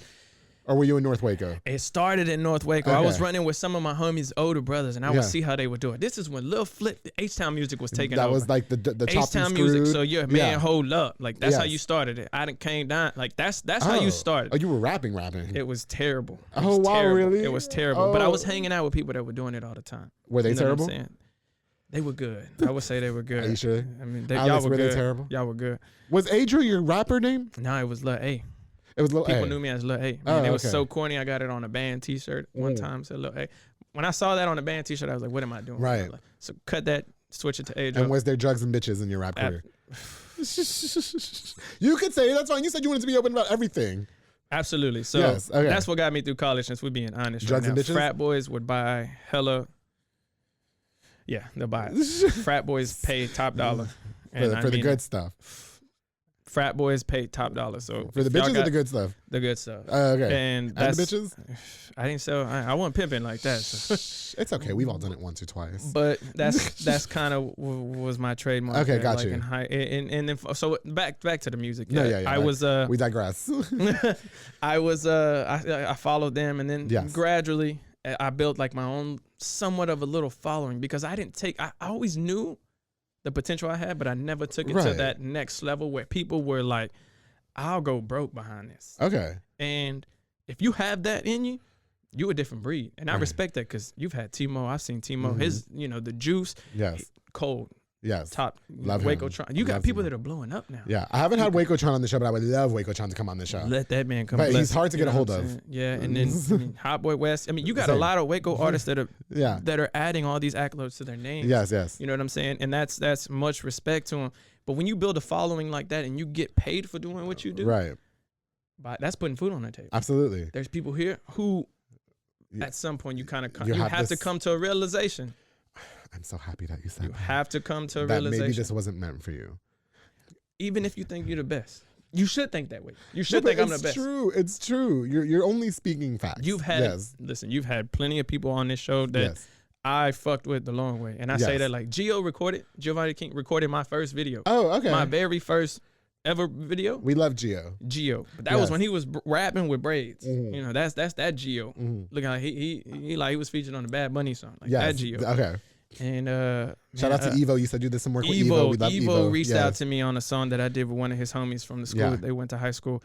Or were you in North Waco? It started in North Waco. Okay. I was running with some of my homies' older brothers, and I would see how they would do it. This is when Lil Flip, the H-Town music was taking over. That was like the H-Town music. So man, hold up. Like that's how you started it. I came down. Like that's how you started. Oh, you were rapping. It was terrible. Really? It was terrible. But I was hanging out with people that were doing it all the time. Were they terrible? What I'm saying? They were good. I would say they were good. Are you sure? I mean, Alex, y'all were good. They terrible? Y'all were good. Was Adro your rapper name? No, it was Lil A. It was Lil A. People knew me as Lil A. It was so corny. I got it on a band T-shirt one time. Said Lil A. When I saw that on a band T-shirt, I was like, "What am I doing?" Right. So cut that. Switch it to Adro. And was there drugs and bitches in your rap career? You could say that's fine. You said you wanted to be open about everything. Absolutely. So Yes, okay. that's what got me through college, since we're being honest. Drugs right and now. bitches? Frat boys would buy hella. Yeah, they'll buy it. Frat boys pay top dollar. For the good stuff. Frat boys pay top dollar. So For the if y'all bitches or got the good stuff? the good stuff. Okay. And And that's the bitches? I didn't sell. I wasn't pimping like that. So. It's okay. We've all done it once or twice. But that's kind of was my trademark. Okay, there, got like you. In high, and then so back to the music. Yeah. I was We digress. I followed them, and then Yes. gradually I built like my own somewhat of a little following, because I always knew the potential I had, but I never took it to Right. that next level where people were like, I'll go broke behind this. Okay. And if you have that in you, you a different breed. And I Right. respect that, because you've had Timo. I've seen Timo. His, the juice, Yes. cold, Yes. top, Love Waco him. Tron. You got Love people Timo. that are blowing up now. Yeah. I haven't had Waco Tron on the show, but I would love Waco Tron to come on the show. Let that man come. But bless he's hard to it, get a know hold what I'm of. saying? Yeah, and then Hot Boy West. I mean, you got a Same. lot of Waco artists that are Yeah. adding all these accolades to their names. Yes. You know what I'm saying? And that's much respect to them. But when you build a following like that and you get paid for doing what you do, Right. that's putting food on the table. Absolutely. There's people here who, Yeah. at some point, you You have have to this- come to a realization. I'm so happy that you said You that. have to come to a That realization. maybe this wasn't meant for you. Even if you think you're the best, you should think that way. You should No, think but I'm the best. It's true. You're only speaking facts. You've had Yes. listen. You've had plenty of people on this show that Yes. I fucked with the long way, and I say Yes. that like Giovanni King recorded my first video, Oh, okay. my very first ever video. We love Gio. Gio, but that was Yes. when he was rapping with braids. Mhm. That's that Gio. Mhm. Look how he was featured on the Bad Bunny song, like Yes. that Gio. Okay. And Shout out to Evo. You said you did some work with Evo. Evo. We love Evo reached Yes. out to me on a song that I did with one of his homies from the school. Yeah. They went to high school,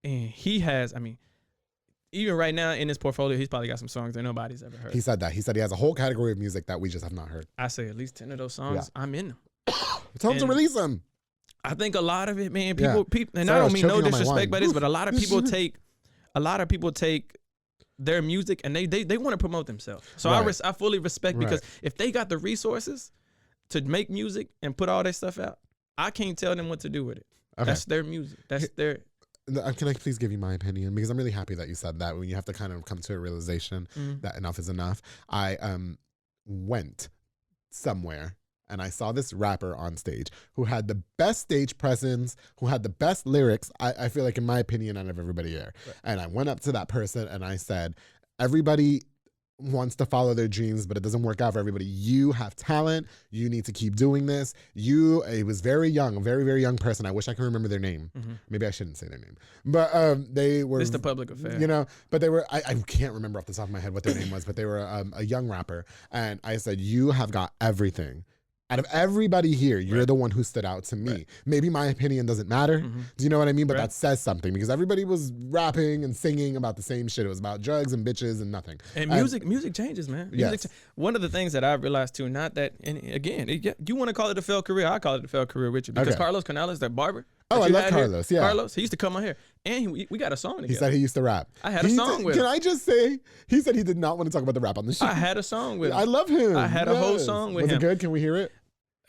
and he has. I mean, even right now in his portfolio, he's probably got some songs that nobody's ever heard. He said that. He said he has a whole category of music that we just have not heard. I say at least 10 of those songs, I'm in them. Tell him to And- release them. I think a lot of it, man, Yeah. people, and Sorry, I I don't was mean no choking on my disrespect wine. by this, but a lot of people take their music and they want to promote themselves. So Right. I fully respect, because Right. if they got the resources to make music and put all their stuff out, I can't tell them what to do with it. Okay. That's their music. That's their. Can I please give you my opinion? Because I'm really happy that you said that. When you have to kind of come to a realization that enough is enough. I went somewhere and I saw this rapper on stage who had the best stage presence, who had the best lyrics, I feel like, in my opinion, out of everybody there. Right. And I went up to that person and I said, everybody wants to follow their dreams, but it doesn't work out for everybody. You have talent. You need to keep doing this. It was very young, a very, very young person. I wish I could remember their name. Maybe I shouldn't say their name. But they were... It's the public affair. You know, but they were... I can't remember off the top of my head what their name was, but they were a young rapper. And I said, you have got everything. Out of everybody here, you're the one who stood out to me. Right. Maybe my opinion doesn't matter. Do you know what I mean? But Right. that says something, because everybody was rapping and singing about the same shit. It was about drugs and bitches and nothing. And music changes, man. Yes. One of the things that I realized too, not that, and again, you want to call it a failed career, I call it a failed career, Richard, because Okay. Carlos Canales, that barber. Oh, that I you love had here, Carlos, yeah. Carlos, he used to come on here, and we got a song together. He said he used to rap. I had a song with Can him. I just say, he said he did not want to talk about the rap on the show. I had a song with him. I love him. I had a whole Yes. song with Was him. it good? Can we hear it?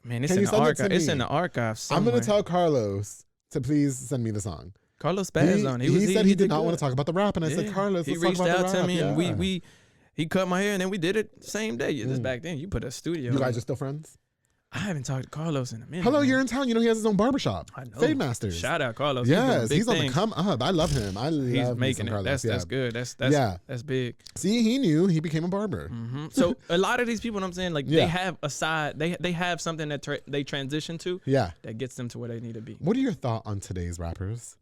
Man, it's Can in you the send it to archive. It's me? in the archive I'm somewhere. going to tell Carlos to please send me the song. Carlos Spaz on it. He said he did not good. want to talk about the rap, and I said, Yeah. Carlos, he let's reached talk about out the to rap. me, and Yeah. he cut my hair, and then we did it same day. Just back then, you put a studio. You guys are still friends? I haven't talked to Carlos in a minute. Hello, man. you're in town. You know he has his own barbershop. I know. Fade Masters. Shout out Carlos. Yes, he's he's doing on big the things. come up. I love him. I He's love making it. Carlos. That's good. That's big. See, he knew. He became a barber. So a lot of these people, what I'm saying, like Yeah. they have a side, they have something that they transition to Yeah. that gets them to where they need to be. What are your thoughts on today's rappers?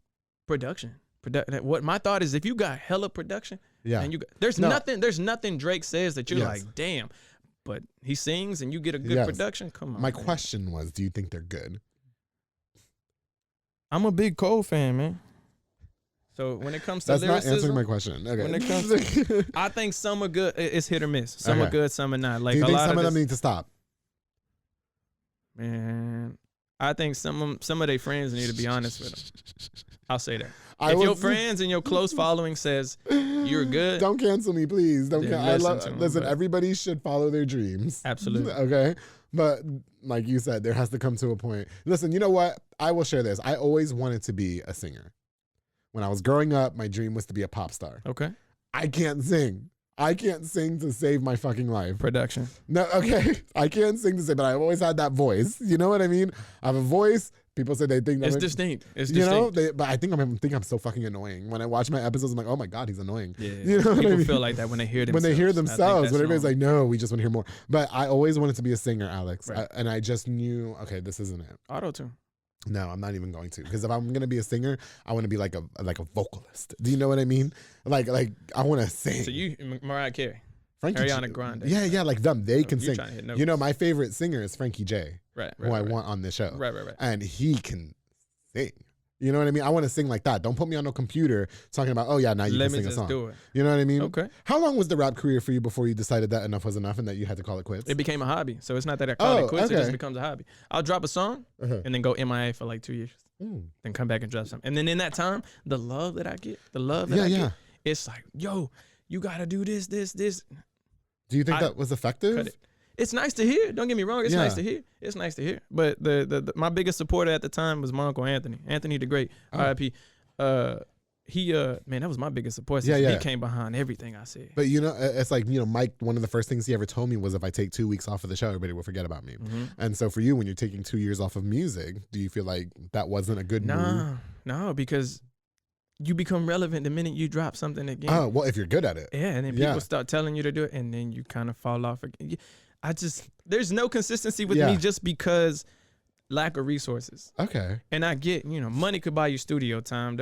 Production. What my thought is, if you got hella production, Yeah. and there's No. nothing Drake says that you're Yes. like, damn. But he sings and you get a good Yes. production. Come on. My man. question was, do you think they're good? I'm a big Cole fan, man. So when it comes to That's not answering lyricism, my question. Okay. when it comes I think some are good. It's hit or miss. Some are Okay. good, some are not. Like do you a think lot some of of them this, need to stop? man. I think some of their friends need to be honest with them. I'll say that. I If your was- friends and your close following says you're good, Don't cancel me, please. Don't. Then I listen to 'em, listen. but- Everybody should follow their dreams. absolutely. Okay. But like you said, there has to come to a point. Listen, you know what? I will share this. I always wanted to be a singer. When I was growing up, my dream was to be a pop star. Okay. I can't sing. I can't sing to save my fucking life. Production. No, okay. I can't sing to sing, but I've always had that voice. You know what I mean? I have a voice. People say they think that It's distinct. It's you distinct. know, but I think I'm so fucking annoying. When I watch my episodes, I'm like, oh my God, he's annoying. Yeah. You know what People I mean? feel like that when they hear When themselves. they hear themselves, when everybody's normal. like, no, we just want to hear more. But I always wanted to be a singer, Alex. Right. And I just knew, okay, this isn't it. Auto-tune. No, I'm not even going to. Because if I'm gonna be a singer, I want to be like a vocalist. Do you know what I mean? Like I want to sing. So you, Mariah Carey. Frankie Ariana Grande. Yeah, like them. They can you sing. trying to hit notes. You know, my favorite singer is Frankie J, Right. who I want on this show. Right. And he can sing. You know what I mean? I want to sing like that. Don't put me on no computer talking about, oh yeah, now you Let can me sing a just song. do it. You know what I mean? Okay. How long was the rap career for you before you decided that enough was enough and that you had to call it quits? It became a hobby. So it's not that I call it quits. okay. It just becomes a hobby. I'll drop a song and then go MIA for like 2 years. Then come back and drop something. And then in that time, the love that I get, get, it's like, yo, you got to do this. Do you think that was effective? It's nice to hear. Don't get me wrong. It's nice to hear. It's nice to hear. But my biggest supporter at the time was my uncle Anthony. Anthony the Great, R.I.P. He man, that was my biggest support. He came behind everything I said. But you know, it's like, you know, Mike, one of the first things he ever told me was if I take 2 weeks off of the show, everybody will forget about me. And so for you, when you're taking 2 years off of music, do you feel like that wasn't a good move? No, because you become relevant the minute you drop something again. Oh, well, if you're good at it. Yeah, and then people start telling you to do it, and then you kind of fall off again. There's no consistency with me just because lack of resources. Okay. And I get, you know, money could buy you studio time,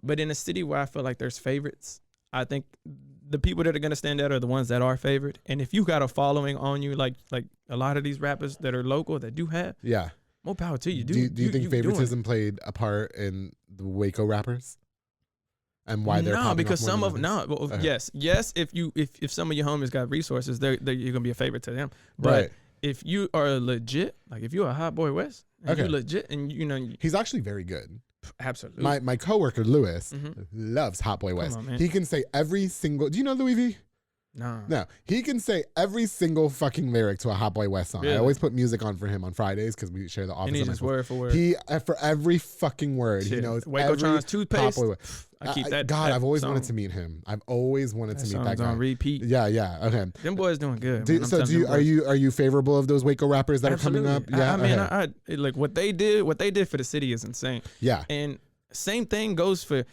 but in a city where I feel like there's favorites, I think the people that are gonna stand out are the ones that are favored. And if you got a following on you, like a lot of these rappers that are local that do have, more power to you. Do you think favoritism played a part in the Waco rappers? And why they're no, because some of yes. If some of your homies got resources, you're gonna be a favorite to them. But if you are legit, like if you're a Hot Boy West, and you legit, and you know he's actually very good. Absolutely. My coworker Lewis loves Hot Boy West. Come on, man. He can say every single. Do you know Louis V? No. He can say every single fucking lyric to a Hot Boy West song. Really? I always put music on for him on Fridays because we share the office. And he's just word for word. He for every fucking word. Shit. He knows Waco Tron's toothpaste. Hot Boy West. I keep that. God, I've always song. wanted to meet him. I've always wanted to meet that guy. On repeat. Yeah. Okay. Them boys doing good. Are you favorable of those Waco rappers that Absolutely. are coming up? Yeah. I mean, I like what they did for the city is insane. Yeah. And same thing goes for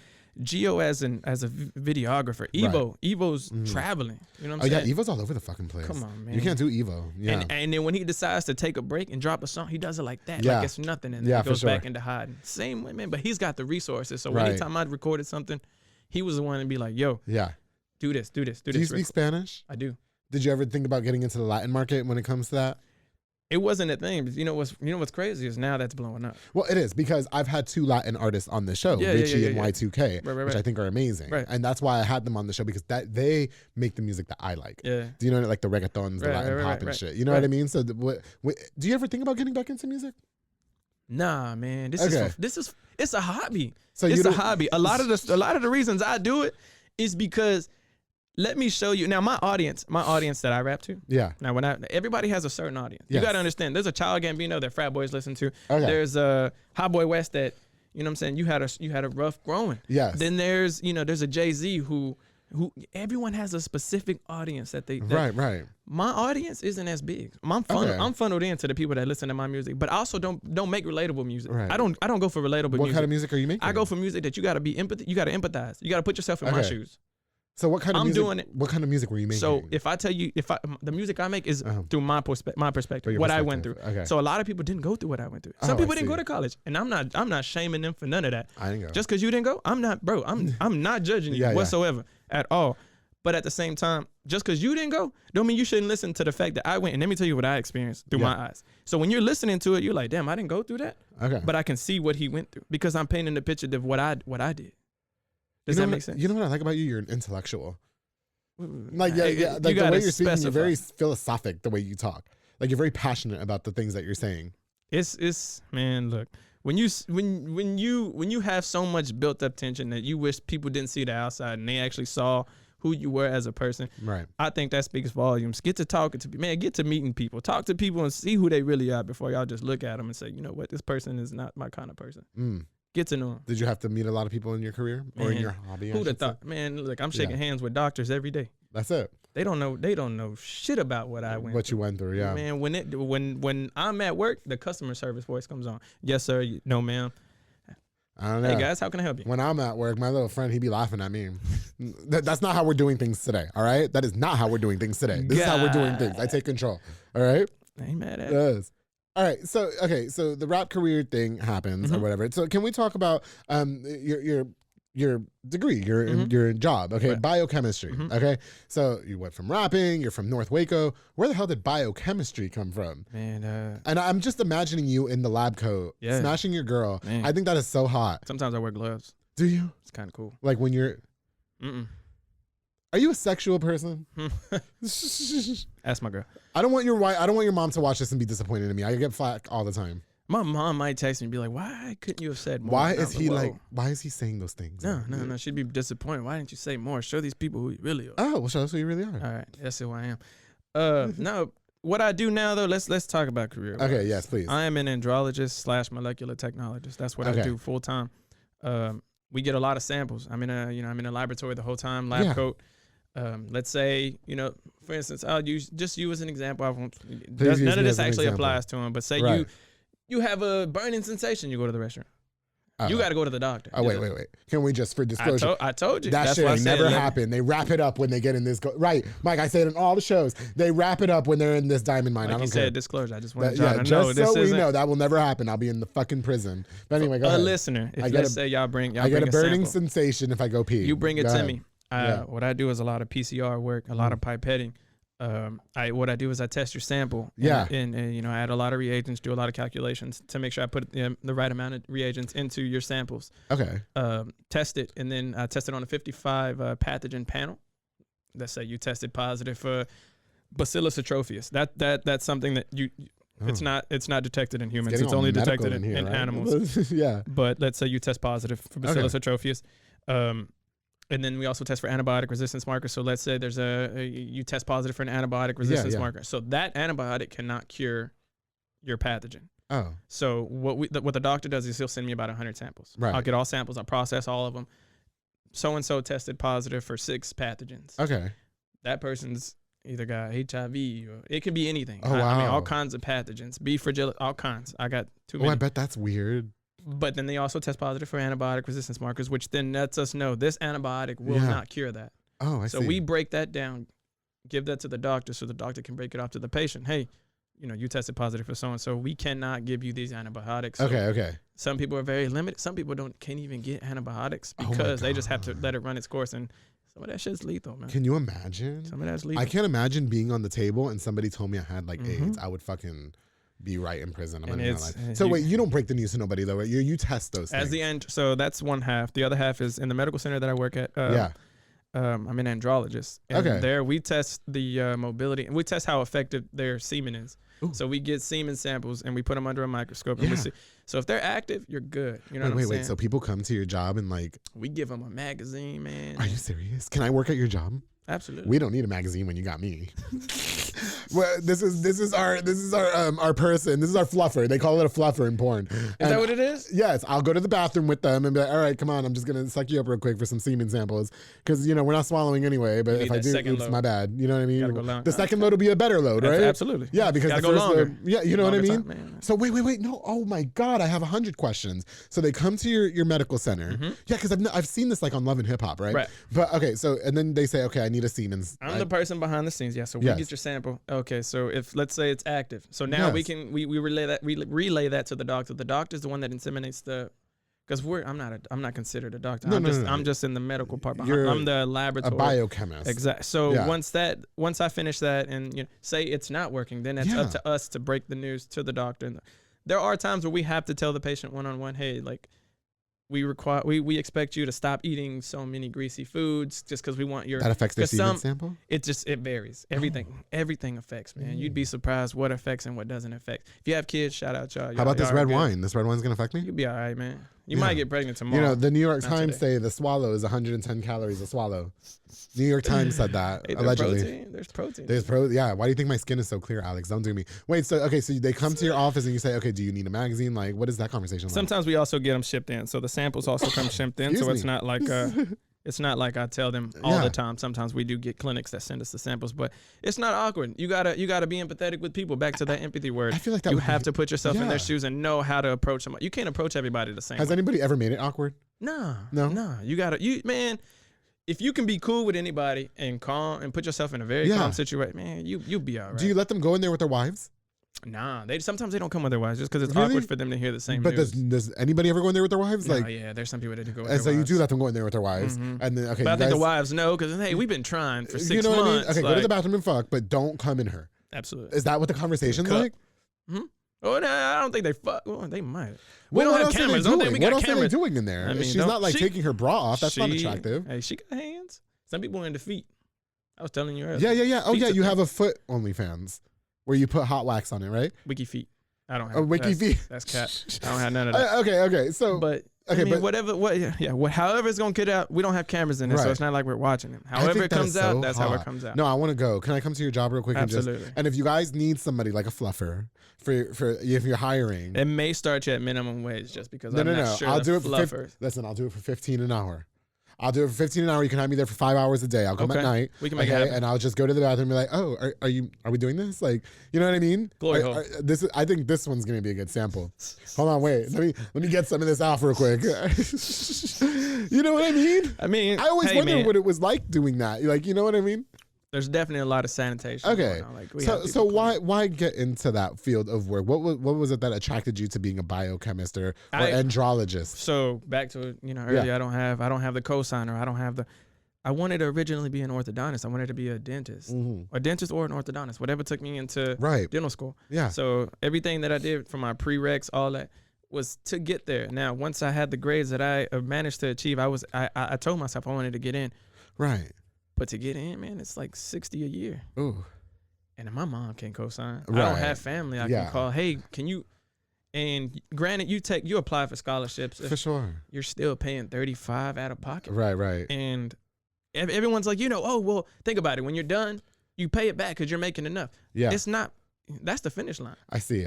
Gio as a videographer. Evo's traveling. You know what I'm saying? Yeah, Evo's all over the fucking place. Come on, man. You can't do Evo. Yeah. And then when he decides to take a break and drop a song, he does it like that. Like it's nothing. And then he goes back into hiding. Same way, man. But he's got the resources. So anytime I recorded something, he was the one to be like, yo, do this. Do you speak Spanish? I do. Did you ever think about getting into the Latin market when it comes to that? It wasn't a thing. But you know what's crazy is now that's blowing up. Well, it is because I've had 2 Latin artists on the show, Richie and Y2K, which I think are amazing. Right. And that's why I had them on the show because they make the music that I like. Yeah. Do you know like the reggaetons, the Latin pop and shit? You know what I mean? So do you ever think about getting back into music? Nah, man. It's a hobby. So it's a hobby. A lot of the reasons I do it is because let me show you. Now, my audience that I rap to. Yeah. Now, everybody has a certain audience. Yes. You got to understand. There's a Child Gambino that frat boys listen to. Okay. There's a Hot Boy West that, you know what I'm saying, you had a rough growing. Yes. Then there's a Jay-Z who everyone has a specific audience that they. Right. My audience isn't as big. I'm funneled into the people that listen to my music, but I also don't make relatable music. Right. I don't go for relatable music. What kind of music are you making? I go for music that you got to be empathy. You got to empathize. You got to put yourself in my shoes. So what kind of music? Doing it. What kind of music were you making? So if I tell you, the music I make is through my perspective, what I went through. Okay. So a lot of people didn't go through what I went through. Some people didn't go to college, and I'm not shaming them for none of that. I didn't go. Just because you didn't go, I'm not judging you whatsoever at all. But at the same time, just because you didn't go, don't mean you shouldn't listen to the fact that I went. And let me tell you what I experienced through my eyes. So when you're listening to it, you're like, damn, I didn't go through that. Okay. But I can see what he went through because I'm painting the picture of what I did. Does that make sense? You know what I like about you? You're an intellectual. Like like the way you're speaking, you're very philosophic. The way you talk, like you're very passionate about the things that you're saying. It's man, look, when you have so much built up tension that you wish people didn't see the outside and they actually saw who you were as a person. Right. I think that speaks volumes. Get to talking to people, man. Get to meeting people. Talk to people and see who they really are before y'all just look at them and say, you know what, this person is not my kind of person. Get to know them. Did you have to meet a lot of people in your career or in your hobby? Who'd have thought? Man, look, I'm shaking hands with doctors every day. That's it. They don't know shit about what I went. What you went through, yeah. Man, when I'm at work, the customer service voice comes on. Yes, sir. No, ma'am. I don't know. Hey guys, how can I help you? When I'm at work, my little friend, he be laughing at me. That's not how we're doing things today. All right, that is not how we're doing things today. This is how we're doing things. I take control. All right. I ain't mad at it. Yes. All right. So so the rap career thing happens or whatever. So can we talk about your degree, your job? Okay, Right. Biochemistry. Okay, so you went from rapping. You're from North Waco. Where the hell did biochemistry come from? Man, And I'm just imagining you in the lab coat, smashing your girl. Man. I think that is so hot. sometimes I wear gloves. Do you? It's kind of cool. Like when you're? Are you a sexual person? Ask my girl. I don't want your mom to watch this and be disappointed in me. I get flack all the time. My mom might text me and be like, "Why couldn't you have said more?" Why And I is was he "Whoa." why is he saying those things? No. She'd be disappointed. Why didn't you say more? Show these people who you really are. Oh, well, show us who you really are. All right, that's who I am. No, what I do now though. Let's talk about career. Okay, yes, please. I am an andrologist / molecular technologist. That's what I do full time. We get a lot of samples. I'm in a laboratory the whole time, lab coat. Let's say, for instance, I'll use you as an example. None of this actually applies to him, but say you have a burning sensation, you go to the restaurant. You got to go to the doctor. Oh, wait. Can we just, for disclosure? I told you. That shit ain't never happened. They wrap it up when they get in this. Right, Mike, I say it in all the shows. They wrap it up when they're in this diamond mine. Like I don't you care. said, disclosure. I just want That, to know. just so we know, that will never happen. I'll be in the fucking prison. But anyway, go ahead. A listener, if let's say y'all bring I get a burning sample, sensation if I go pee. you bring it Go to ahead. me. What I do is a lot of PCR work, a lot of pipetting. What I do is I test your sample. And I add a lot of reagents, do a lot of calculations to make sure I put the right amount of reagents into your samples. Okay. Test it, and then I test it on a 55 pathogen panel. Let's say you tested positive for Bacillus atrophius. That's something that it's not detected in humans. It's only detected in animals. Yeah. But let's say you test positive for Bacillus atrophius. And then we also test for antibiotic resistance markers. So let's say you test positive for an antibiotic resistance marker. So that antibiotic cannot cure your pathogen. Oh. So what the doctor does is he'll send me about 100 samples. Right. I'll get all samples. I'll process all of them. So-and-so tested positive for 6 pathogens. Okay. That person's either got HIV or it could be anything. Oh, wow. I mean, all kinds of pathogens. B. fragilis, all kinds. I got too many. Oh, I bet that's weird. But then they also test positive for antibiotic resistance markers, which then lets us know this antibiotic will not cure that. Oh, I see. So we break that down, give that to the doctor so the doctor can break it off to the patient. Hey, you tested positive for so-and-so. We cannot give you these antibiotics. So Okay. some people are very limited. Some people can't even get antibiotics because they just have to let it run its course. And some of that shit's lethal, man. Can you imagine? Some of that's lethal. I can't imagine being on the table and somebody told me I had AIDS. I would fucking be right in prison. So wait, you don't break the news to nobody though, right? You test those things. As the end, so that's one half. The other half is in the medical center that I work at. I'm an andrologist. And there we test the mobility and we test how effective their semen is. Ooh. So we get semen samples and we put them under a microscope and we see. So if they're active, you're good. You know what I'm saying? Wait. So people come to your job and we give them a magazine, man. Are you serious? Can I work at your job? Absolutely. We don't need a magazine when you got me. Well, this is our person. This is our fluffer. They call it a fluffer in porn. Is that what it is? Yes. I'll go to the bathroom with them and be like, all right, come on. I'm just gonna suck you up real quick for some semen samples because we're not swallowing anyway. But if I do, oops, my bad. You know what I mean? The second load will be a better load, right? Absolutely. Yeah, because the first load. Yeah, you know what I mean. Time, so wait. No. Oh my God, I have 100 questions. So they come to your medical center. Yeah, because I've seen this on Love and Hip Hop, right? Right. But okay, so and then they say, okay, I need a semen. I'm the person behind the scenes. Yeah. So we get your sample. Okay. So if let's say it's active, so now we relay that to the doctor. The doctor's the one that inseminates because I'm not considered a doctor. I'm just in the medical part. I'm the laboratory. A biochemist. Exactly. So once I finish that and say it's not working, then it's up to us to break the news to the doctor. And there are times where we have to tell the patient one-on-one, hey, we expect you to stop eating so many greasy foods just because we want your. That affects their semen sample? It varies. Everything affects, man. You'd be surprised what affects and what doesn't affect. If you have kids, shout out y'all. How about this red wine? This red wine's gonna affect me? You'll be all right, man. You might get pregnant tomorrow. You know, the New York Not Times today. say the swallow is 110 calories a swallow. New York Times said that, Hey, allegedly. There's protein. Yeah. Why do you think my skin is so clear, Alex? Don't do me. Wait, so they come to your office and you say, okay, do you need a magazine? Like, what is that conversation like? Sometimes we also get them shipped in, so the samples also come shipped in. Excuse So it's me. not like I tell them all the time. Sometimes we do get clinics that send us the samples, but it's not awkward. You gotta be empathetic with people. Back to that empathy word. I feel like that you would have be- to put yourself in yeah. their shoes and know how to approach them. You can't approach everybody the same Has way. anybody ever made it awkward? No. No? Man. If you can be cool with anybody and calm and put yourself in a very calm situation, man, you'll be all right. Do you let them go in there with their wives? Nah, sometimes they don't come with their wives just because it's Really? awkward for them to hear the same But news. does anybody ever go in there with their wives? No, Like, yeah, there's some people that do go with and their so you wives. do let them go in there with their wives, and then okay, But I you think the guys- wives know because, hey, we've been trying for 6 you know months. what I mean? Okay, go to like- the bathroom and fuck, but don't come in her. Absolutely. Is that what the conversation's Cup. like? Oh, no, I don't think they fuck. Well, they might. We Well, don't what have else are they cameras. Don't think doing? we What got else are they cameras. doing in there? I mean, She's don't- not like she- taking her bra off. That's not attractive. Hey, she got hands. Some people are into feet. I was telling you earlier. Yeah. Oh Feet's yeah, a you thing. have a foot OnlyFans where you put hot wax on it, right? Wiki feet. I don't have A wiki feet. That's cat. I don't have none of that. Okay. So, But okay, I mean, but however it's gonna get out, we don't have cameras in it, so Right. it's not like we're watching them. I However think it that comes is out, so that's how it hot. comes out. No, I want to go. Can I come to your job real quick? Absolutely. And if you guys need somebody like a fluffer for if you're hiring, It may start you at minimum wage just because no. not sure I'll the do it for fluffers. listen. I'll do it for 15 an hour. I'll do it for 15 an hour. You can have me there for 5 hours a day. I'll come at Okay. night. We can make it happen. And I'll just go to the bathroom and be like, oh, are we doing this? Like, you know what I mean? Glory hole. I think this one's gonna be a good sample. Hold on, wait. Let me get some of this off real quick. You know what I mean? I mean, I always hey, wondered man, what it was like doing that. Like, you know what I mean? there's definitely a lot of sanitation. Okay. going on. Like, we So have people why get into that field of work? What was it that attracted you to being a biochemist or andrologist? So back to earlier, I don't have the cosigner. I wanted to originally be an orthodontist. I wanted to be a dentist, a dentist or an orthodontist, whatever took me into dental school. Yeah. So everything that I did from my prereqs, all that was to get there. Now, once I had the grades that I managed to achieve, I told myself I wanted to get in. Right. But to get in, man, it's like $60 a year. Ooh. And my mom can't co-sign. I Right. don't have family I can call. Hey, can you? And granted, you apply for scholarships. For sure. You're still paying $35 out of pocket. Right. And everyone's like, oh, well, think about it. When you're done, you pay it back because you're making enough. Yeah. It's not. That's the finish line. I see.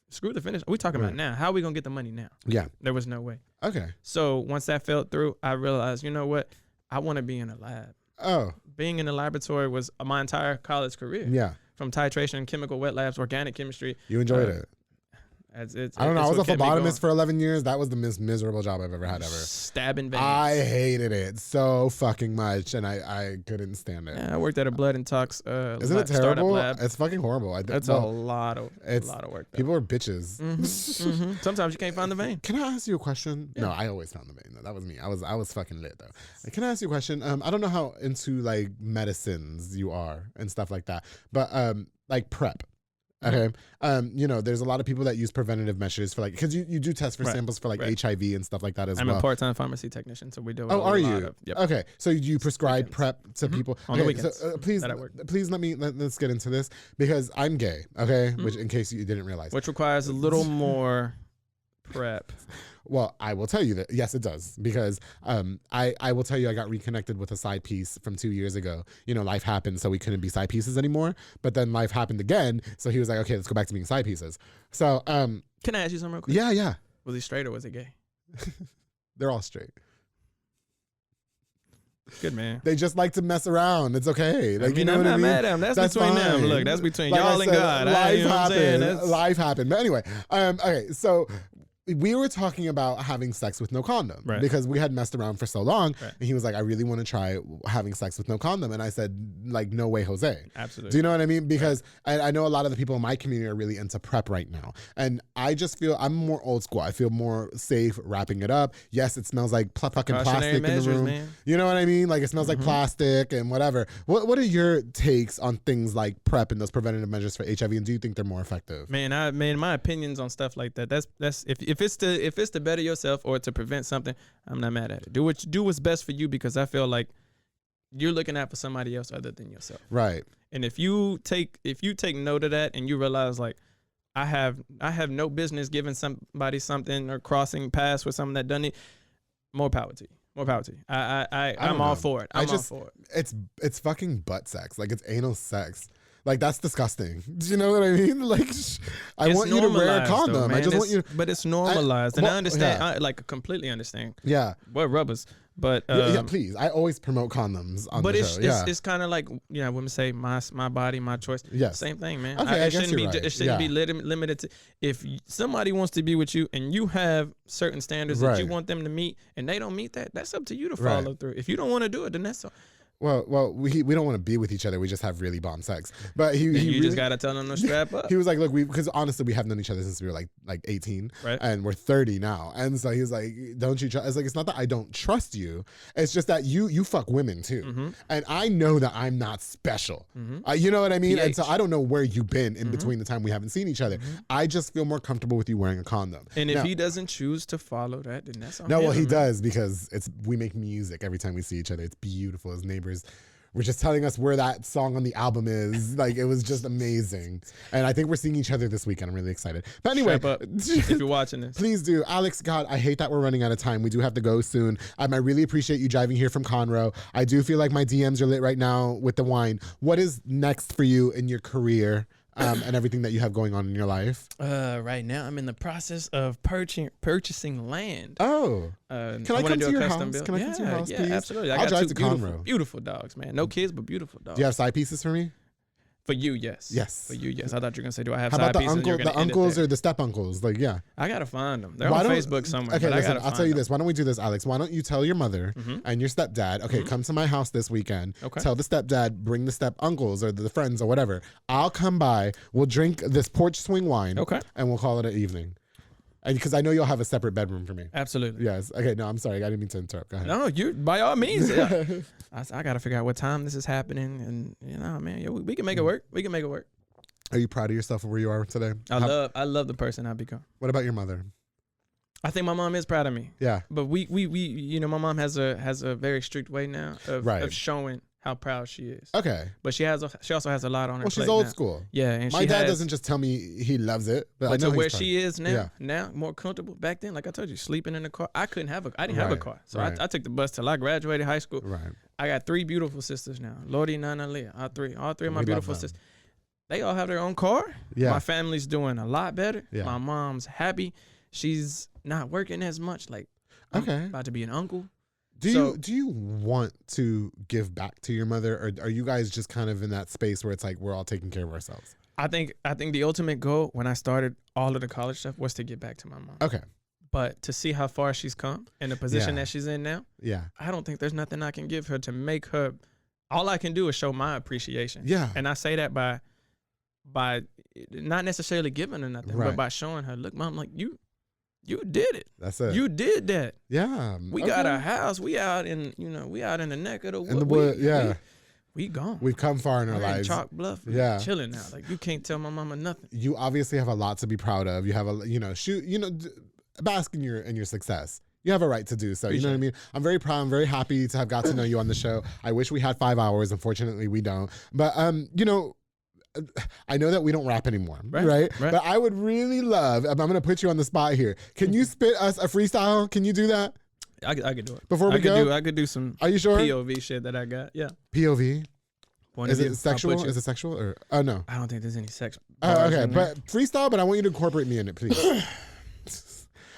Screw the finish. We're talking about now. How are we going to get the money now? Yeah. There was no way. Okay. So once that fell through, I realized, you know what? I want to be in a lab. Oh. Being in the laboratory was my entire college career. Yeah. From titration, chemical wet labs, organic chemistry. You enjoyed it. I don't know. I was a phlebotomist for 11 years. That was the most miserable job I've ever had ever. Stabbing veins. I hated it so fucking much, and I couldn't stand it. Yeah, I worked at a blood and tox Isn't it startup terrible? lab. It's fucking horrible. That's a lot of work. Though. People are bitches. Sometimes you can't find the vein. Can I ask you a question? Yeah. No, I always found the vein. That was me. I was fucking lit though. Can I ask you a question? I don't know how into like medicines you are and stuff like that, but like PrEP. Okay. There's a lot of people that use preventative measures for like, because you do test for samples for like HIV and stuff like that as well. I'm a part-time pharmacy technician, so we do. Oh, are you? Yep. Okay. So you prescribe PrEP to people on the okay, weekends. So, that please let's get into this because I'm gay. Okay, which in case you didn't realize, which requires a little more prep. Well, I will tell you that yes, it does because I will tell you I got reconnected with a side piece from 2 years ago. Life happened, so we couldn't be side pieces anymore. But then life happened again, so he was like, okay, let's go back to being side pieces. So can I ask you something real quick? Yeah. Was he straight or was he gay? They're all straight. Good man. They just like to mess around. It's okay. Like, I'm not mad at him. That's between them. fine. Look, that's between Like y'all I and said, God. Life You know what I'm saying? happened. Life happened. But anyway, okay. So we were talking about having sex with no condom because we had messed around for so long. Right. And he was like, I really want to try having sex with no condom. And I said, like, no way, Jose. Absolutely. Do you know what I mean? Because I know a lot of the people in my community are really into PrEP right now. And I just feel I'm more old school. I feel more safe wrapping it up. Yes, it smells like fucking plastic in the room. Man. You know what I mean? Like it smells like plastic and whatever. What are your takes on things like PrEP and those preventative measures for HIV? And do you think they're more effective? Man, my opinions on stuff like that. That's if it's to better yourself or to prevent something, I'm not mad at it. Do what's best for you because I feel like you're looking out for somebody else other than yourself. Right. And if you take note of that and you realize like I have no business giving somebody something or crossing paths with someone that doesn't need. More power to you. More power to you. I'm all for it. I'm all for it. It's fucking butt sex. Like, it's anal sex. Like, that's disgusting. Do you know what I mean? Like, I want you to wear a condom. Though, I just want you to. But it's normalized. And I understand. Yeah. I completely understand. Yeah. Wear rubbers. But yeah, please. I always promote condoms on the show. But it's kind of like, women say my body, my choice. Yes. Same thing, man. Okay, it shouldn't be. Right. It shouldn't be limited to. If somebody wants to be with you and you have certain standards that you want them to meet, and they don't meet that, that's up to you to follow through. If you don't want to do it, then that's all. Well, we don't want to be with each other. We just have really bomb sex. But you really, just gotta tell them to strap up. He was like, look, because honestly, we have known each other since we were like 18, right? And we're 30 now. And so he was like, don't you trust? It's like, it's not that I don't trust you. It's just that you fuck women too, and I know that I'm not special. You know what I mean? And so I don't know where you've been in between the time we haven't seen each other. I just feel more comfortable with you wearing a condom. And if he doesn't choose to follow that, then that's on him. No, well, he does, because we make music every time we see each other. It's beautiful. His neighbors were just telling us where that song on the album is. Like, it was just amazing. And I think we're seeing each other this weekend. I'm really excited. But anyway, if you're watching this, please do. Alex, God, I hate that we're running out of time. We do have to go soon. I really appreciate you driving here from Conroe. I do feel like my DMs are lit right now with the wine. What is next for you in your career? And everything that you have going on in your life? Right now, I'm in the process of purchasing land. Oh. Can I come to your house? Build. Can I come to your house, please? Yeah, absolutely. I'll drive to Conroe. Beautiful dogs, man. No kids, but beautiful dogs. Do you have side pieces for me? For you, yes. Yes. For you, yes. I thought you were going to say, do I have side pieces? How about the uncles or the step uncles? Like, yeah. I got to find them. They're on Facebook somewhere. Okay, listen, I'll tell you this. Why don't we do this, Alex? Why don't you tell your mother and your stepdad, okay, come to my house this weekend. Okay. Tell the stepdad, bring the step uncles or the friends or whatever. I'll come by. We'll drink this Porch Swing wine. Okay. And we'll call it an evening. And because I know you'll have a separate bedroom for me. Absolutely. Yes. Okay. No, I'm sorry. I didn't mean to interrupt. Go ahead. No, you by all means. Yeah. I got to figure out what time this is happening, and man, we can make it work. We can make it work. Are you proud of yourself of where you are today? I love the person I've become. What about your mother? I think my mom is proud of me. Yeah. But we my mom has a very strict way now of showing how proud she is. Okay. But she also has a lot on her plate. Well, she's old school. Yeah, and my dad doesn't just tell me he loves it, but I know to where she is now, more comfortable. Back then, like I told you, sleeping in the car. I didn't have a car, so I took the bus till I graduated high school. Right. I got 3 beautiful sisters now: Lordy, Nana, Leah. All three of my beautiful sisters. They all have their own car. Yeah. My family's doing a lot better. Yeah. My mom's happy. She's not working as much. Like, I'm about to be an uncle. Do you want to give back to your mother, or are you guys just kind of in that space where it's like we're all taking care of ourselves? I think the ultimate goal when I started all of the college stuff was to get back to my mom. Okay. But to see how far she's come and the position that she's in now, I don't think there's nothing I can give her to make her. All I can do is show my appreciation. Yeah. And I say that by not necessarily giving her nothing, but by showing her, look, Mom, like you did it. That's it. You did that. Yeah. We got a house. We out in the neck of the wood. In the wood, we gone. We've come far in our lives. Chalk Bluff. Yeah. Chilling now. Like, you can't tell my mama nothing. You obviously have a lot to be proud of. You have bask in your success. You have a right to do so. You know what I mean? I'm very proud. I'm very happy to have got to know you on the show. I wish we had 5 hours. Unfortunately, we don't. But I know that we don't rap anymore, right? But I would really love, I'm going to put you on the spot here. Can you spit us a freestyle? Can you do that? I could do it. Before we go? I could do some Are you sure? POV shit that I got. Yeah. POV? Is it sexual? Is it sexual? Or oh, no. I don't think there's any sex. Okay, but freestyle, but I want you to incorporate me in it, please.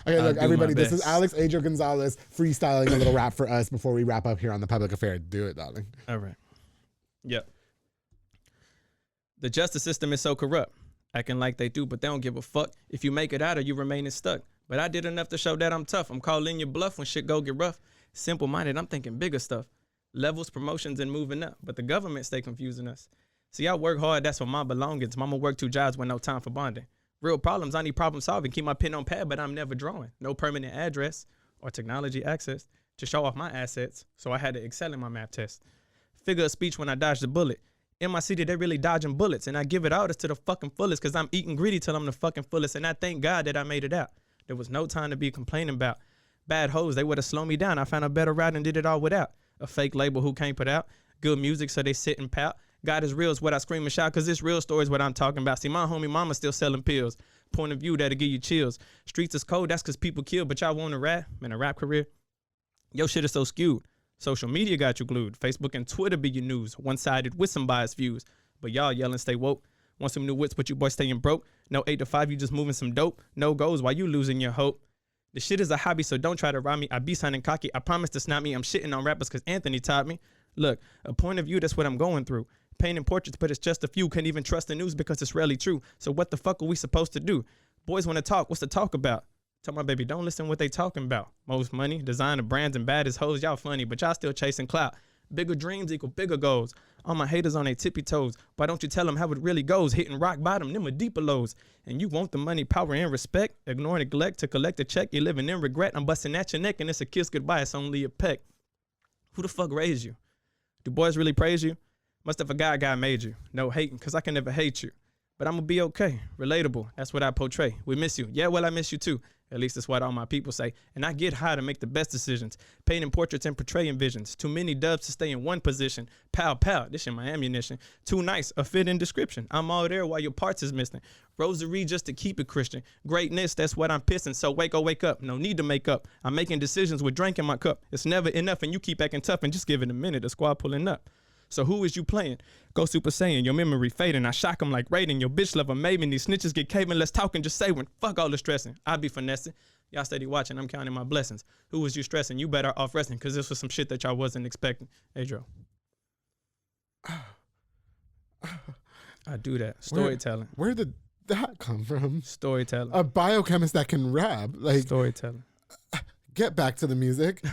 Okay, look, everybody, this is Alex Adro Gonzalez freestyling a little rap for us before we wrap up here on The Public Affair. Do it, darling. All right. Yep. The justice system is so corrupt, acting like they do, but they don't give a fuck if you make it out or you remaining stuck. But I did enough to show that I'm tough. I'm calling your bluff when shit go get rough. Simple-minded, I'm thinking bigger stuff. Levels, promotions, and moving up. But the government stay confusing us. See, I work hard, that's for my belongings. Mama work 2 jobs with no time for bonding. Real problems, I need problem solving. Keep my pen on pad, but I'm never drawing. No permanent address or technology access to show off my assets. So I had to excel in my math test. Figure of speech when I dodged the bullet. In my city, they really dodging bullets, and I give it all to the fucking fullest because I'm eating greedy till I'm the fucking fullest, and I thank God that I made it out. There was no time to be complaining about. Bad hoes, they would have slowed me down. I found a better route and did it all without a fake label who can't put out good music, so they sit and pout. God is real is what I scream and shout, because this real story is what I'm talking about. See, my homie mama still selling pills. Point of view that'll give you chills. Streets is cold, that's because people kill, but y'all want to rap? Man, a rap career? Yo, shit is so skewed. Social media got you glued. Facebook and Twitter be your news. One-sided with some biased views. But y'all yelling, stay woke. Want some new wits, but you boys staying broke. No 8 to 5, you just moving some dope. No goals while you losing your hope. The shit is a hobby, so don't try to rob me. I be sounding cocky. I promise to snap me. I'm shitting on rappers because Anthony taught me. Look, a point of view, that's what I'm going through. Painting portraits, but it's just a few. Can't even trust the news because it's rarely true. So what the fuck are we supposed to do? Boys want to talk. What's to talk about? Tell my baby, don't listen what they talking about. Most money, designer brands, and baddest hoes. Y'all funny, but y'all still chasing clout. Bigger dreams equal bigger goals. All my haters on their tippy toes. Why don't you tell them how it really goes? Hitting rock bottom, them are deeper lows. And you want the money, power, and respect. Ignore neglect to collect a check. You're living in regret. I'm busting at your neck, and it's a kiss goodbye. It's only a peck. Who the fuck raised you? Do boys really praise you? Must have forgot God made you. No hating, because I can never hate you. But I'm going to be okay. Relatable. That's what I portray. We miss you. Yeah, well, I miss you too. At least that's what all my people say. And I get high to make the best decisions. Painting portraits and portraying visions. Too many dubs to stay in one position. Pow, pow. This shit my ammunition. Too nice. A fitting description. I'm all there while your parts is missing. Rosary just to keep it Christian. Greatness, that's what I'm pissing. So wake up. No need to make up. I'm making decisions with drink in my cup. It's never enough and you keep acting tough and just give it a minute. The squad pulling up. So who is you playing? Go Super Saiyan, your memory fading. I shock him like Raiden. Your bitch love a maven. These snitches get caving. Let's talk and just say when. Fuck all the stressing. I be finessing. Y'all steady watching. I'm counting my blessings. Who was you stressing? You better off resting, because this was some shit that y'all wasn't expecting. Adro. I do that. Storytelling. Where did that come from? Storytelling. A biochemist that can rap. Like, storytelling. Get back to the music.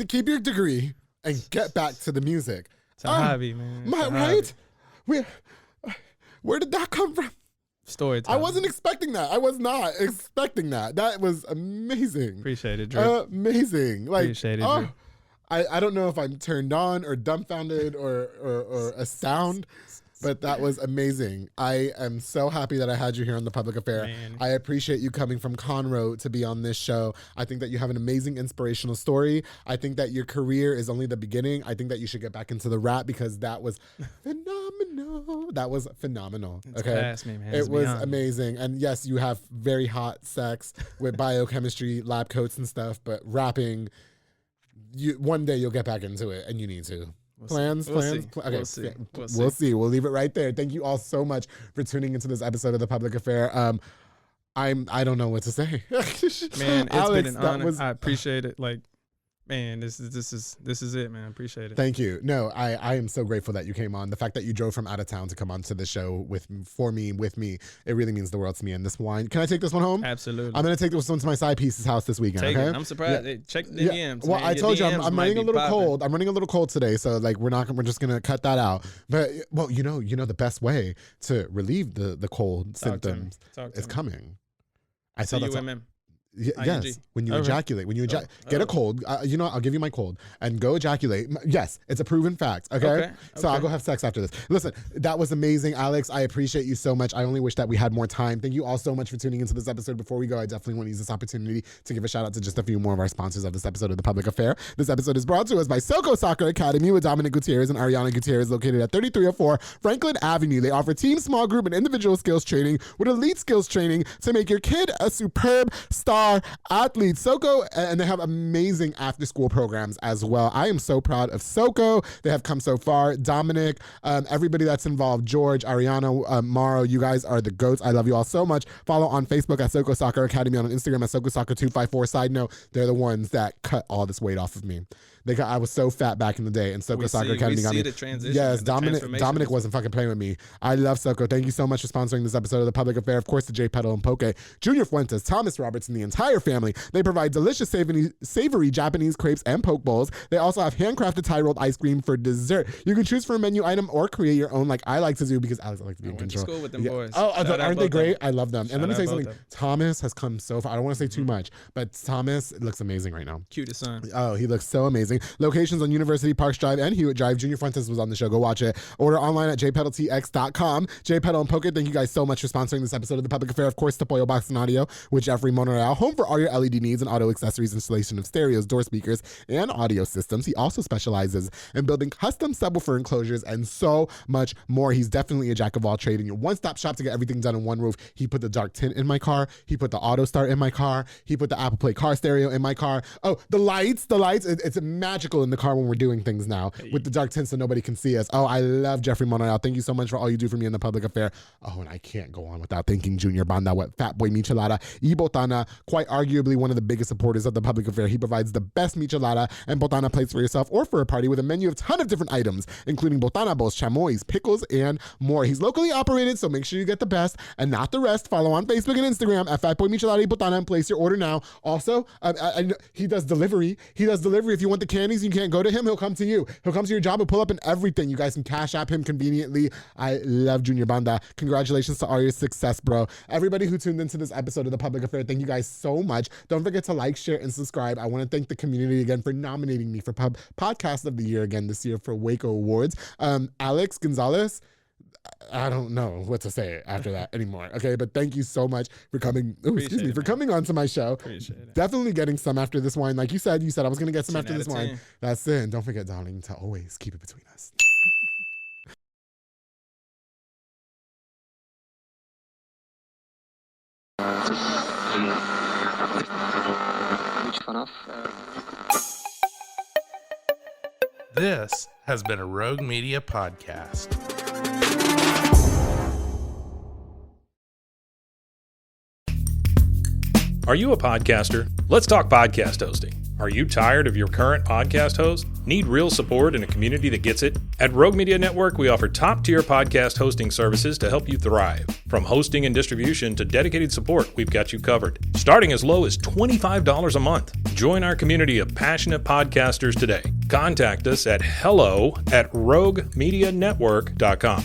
Keep your degree and get back to the music. It's a hobby, man. Right? Where did that come from? Storytelling. I wasn't expecting that. I was not expecting that. That was amazing. Appreciate it, Drew. Amazing. Like, appreciate it, Drew. I don't know if I'm turned on or dumbfounded or astounded, but that was amazing. I am so happy that I had you here on The Public Affair. Man. I appreciate you coming from Conroe to be on this show. I think that you have an amazing inspirational story. I think that your career is only the beginning. I think that you should get back into the rap, because that was phenomenal. That was phenomenal. It's past me, man. It was amazing. And yes, you have very hot sex with biochemistry, lab coats and stuff, but rapping, one day you'll get back into it, and you need to. Plans. Okay, we'll see. We'll leave it right there. Thank you all so much for tuning into this episode of The Public Affair. I don't know what to say. Man, it's Alex, been an honor. I appreciate it. Like, man, this is it, man. I appreciate it. Thank you. No, I am so grateful that you came on. The fact that you drove from out of town to come on to the show with me, it really means the world to me. And this wine, can I take this one home? Absolutely. I'm going to take this one to my side piece's house this weekend. Take okay? it. I'm surprised. Yeah. Check the DMs. Well, man. I told you I'm running a little popping. cold. I'm running a little cold today, so like we're just going to cut that out. But well, you know the best way to relieve the cold symptoms is coming. I saw that. Yes, when you ejaculate, get a cold. I'll give you my cold and go ejaculate. Yes, it's a proven fact. Okay? So I'll go have sex after this. Listen, that was amazing, Alex. I appreciate you so much. I only wish that we had more time. Thank you all so much for tuning into this episode. Before we go, I definitely want to use this opportunity to give a shout out to just a few more of our sponsors of this episode of The Public Affair. This episode is brought to us by SoCo Soccer Academy with Dominic Gutierrez and Ariana Gutierrez, located at 3304 Franklin Avenue. They offer team, small group, and individual skills training with elite skills training to make your kid a superb star athlete. SoCo, and they have amazing after school programs as well. I am so proud of SoCo. They have come so far. Dominic, everybody that's involved, George, Ariana, Maro, you guys are the GOATs. I love you all so much. Follow on Facebook at SoCo Soccer Academy, on Instagram at SoCo Soccer 254. Side note, they're the ones that cut all this weight off of me. I was so fat back in the day, and SoCo Soccer Academy got me. The transition. Yes, Dominic wasn't fucking playing with me. I love SoCo. Thank you so much for sponsoring this episode of The Public Affair. Of course, to Jay Petal and Poke, Junior Fuentes, Thomas Roberts, and the entire family. They provide delicious savory Japanese crepes and poke bowls. They also have handcrafted Thai rolled ice cream for dessert. You can choose for a menu item or create your own, like I like to do, because Alex, I like to be in control. I went to school with them boys. Oh, aren't they great? I love them. And let me tell you something. Them. Thomas has come so far. I don't want to say too much, but Thomas looks amazing right now. Cutest son. Oh, he looks so amazing. amazing. Locations on University Parks Drive and Hewitt Drive. Junior Fuentes was on the show. Go watch it. Order online at jpedaltx.com. JPedal and Poker, thank you guys so much for sponsoring this episode of The Public Affair. Of course, Tapoyo Box and Audio with Jeffrey Monreal. Home for all your LED needs and auto accessories, installation of stereos, door speakers, and audio systems. He also specializes in building custom subwoofer enclosures and so much more. He's definitely a jack of all trades and your one-stop shop to get everything done in one roof. He put the dark tint in my car. He put the auto start in my car. He put the Apple Play car stereo in my car. Oh, the lights. It's magical in the car when we're doing things now with the dark tint so nobody can see us. Oh, I love Jeffrey Monreal. Thank you so much for all you do for me in The Public Affair. Oh, and I can't go on without thanking Junior Banda with Fatboy Michelada y Botana, quite arguably one of the biggest supporters of The Public Affair. He provides the best michelada and botana plates for yourself or for a party with a menu of a ton of different items, including botana bowls, chamois, pickles, and more. He's locally operated, so make sure you get the best and not the rest. Follow on Facebook and Instagram at Fatboy Michelada y Botana and place your order now. Also, I know he does delivery. If you want the candies and you can't go to him, he'll come to you. He'll come to your job and pull up and everything. You guys can cash app him conveniently. I love Junior Banda. Congratulations to all your success, bro. Everybody who tuned into this episode of The Public Affair, thank you guys so much. Don't forget to like, share, and subscribe. I want to thank the community again for nominating me for Podcast of the Year again this year for Waco Awards. Alex Gonzalez, I don't know what to say after that anymore. Okay, but thank you so much for coming. For coming onto my show. Appreciate it. Definitely getting some after this wine. Like you said I was going to get some after this wine. That's it. And don't forget, darling, to always keep it between us. This has been a Rogue Media podcast. Are you a podcaster? Let's talk podcast hosting. Are you tired of your current podcast host? Need real support in a community that gets it? At Rogue Media Network, we offer top-tier podcast hosting services to help you thrive. From hosting and distribution to dedicated support, we've got you covered. Starting as low as $25 a month. Join our community of passionate podcasters today. Contact us at hello@roguemedianetwork.com.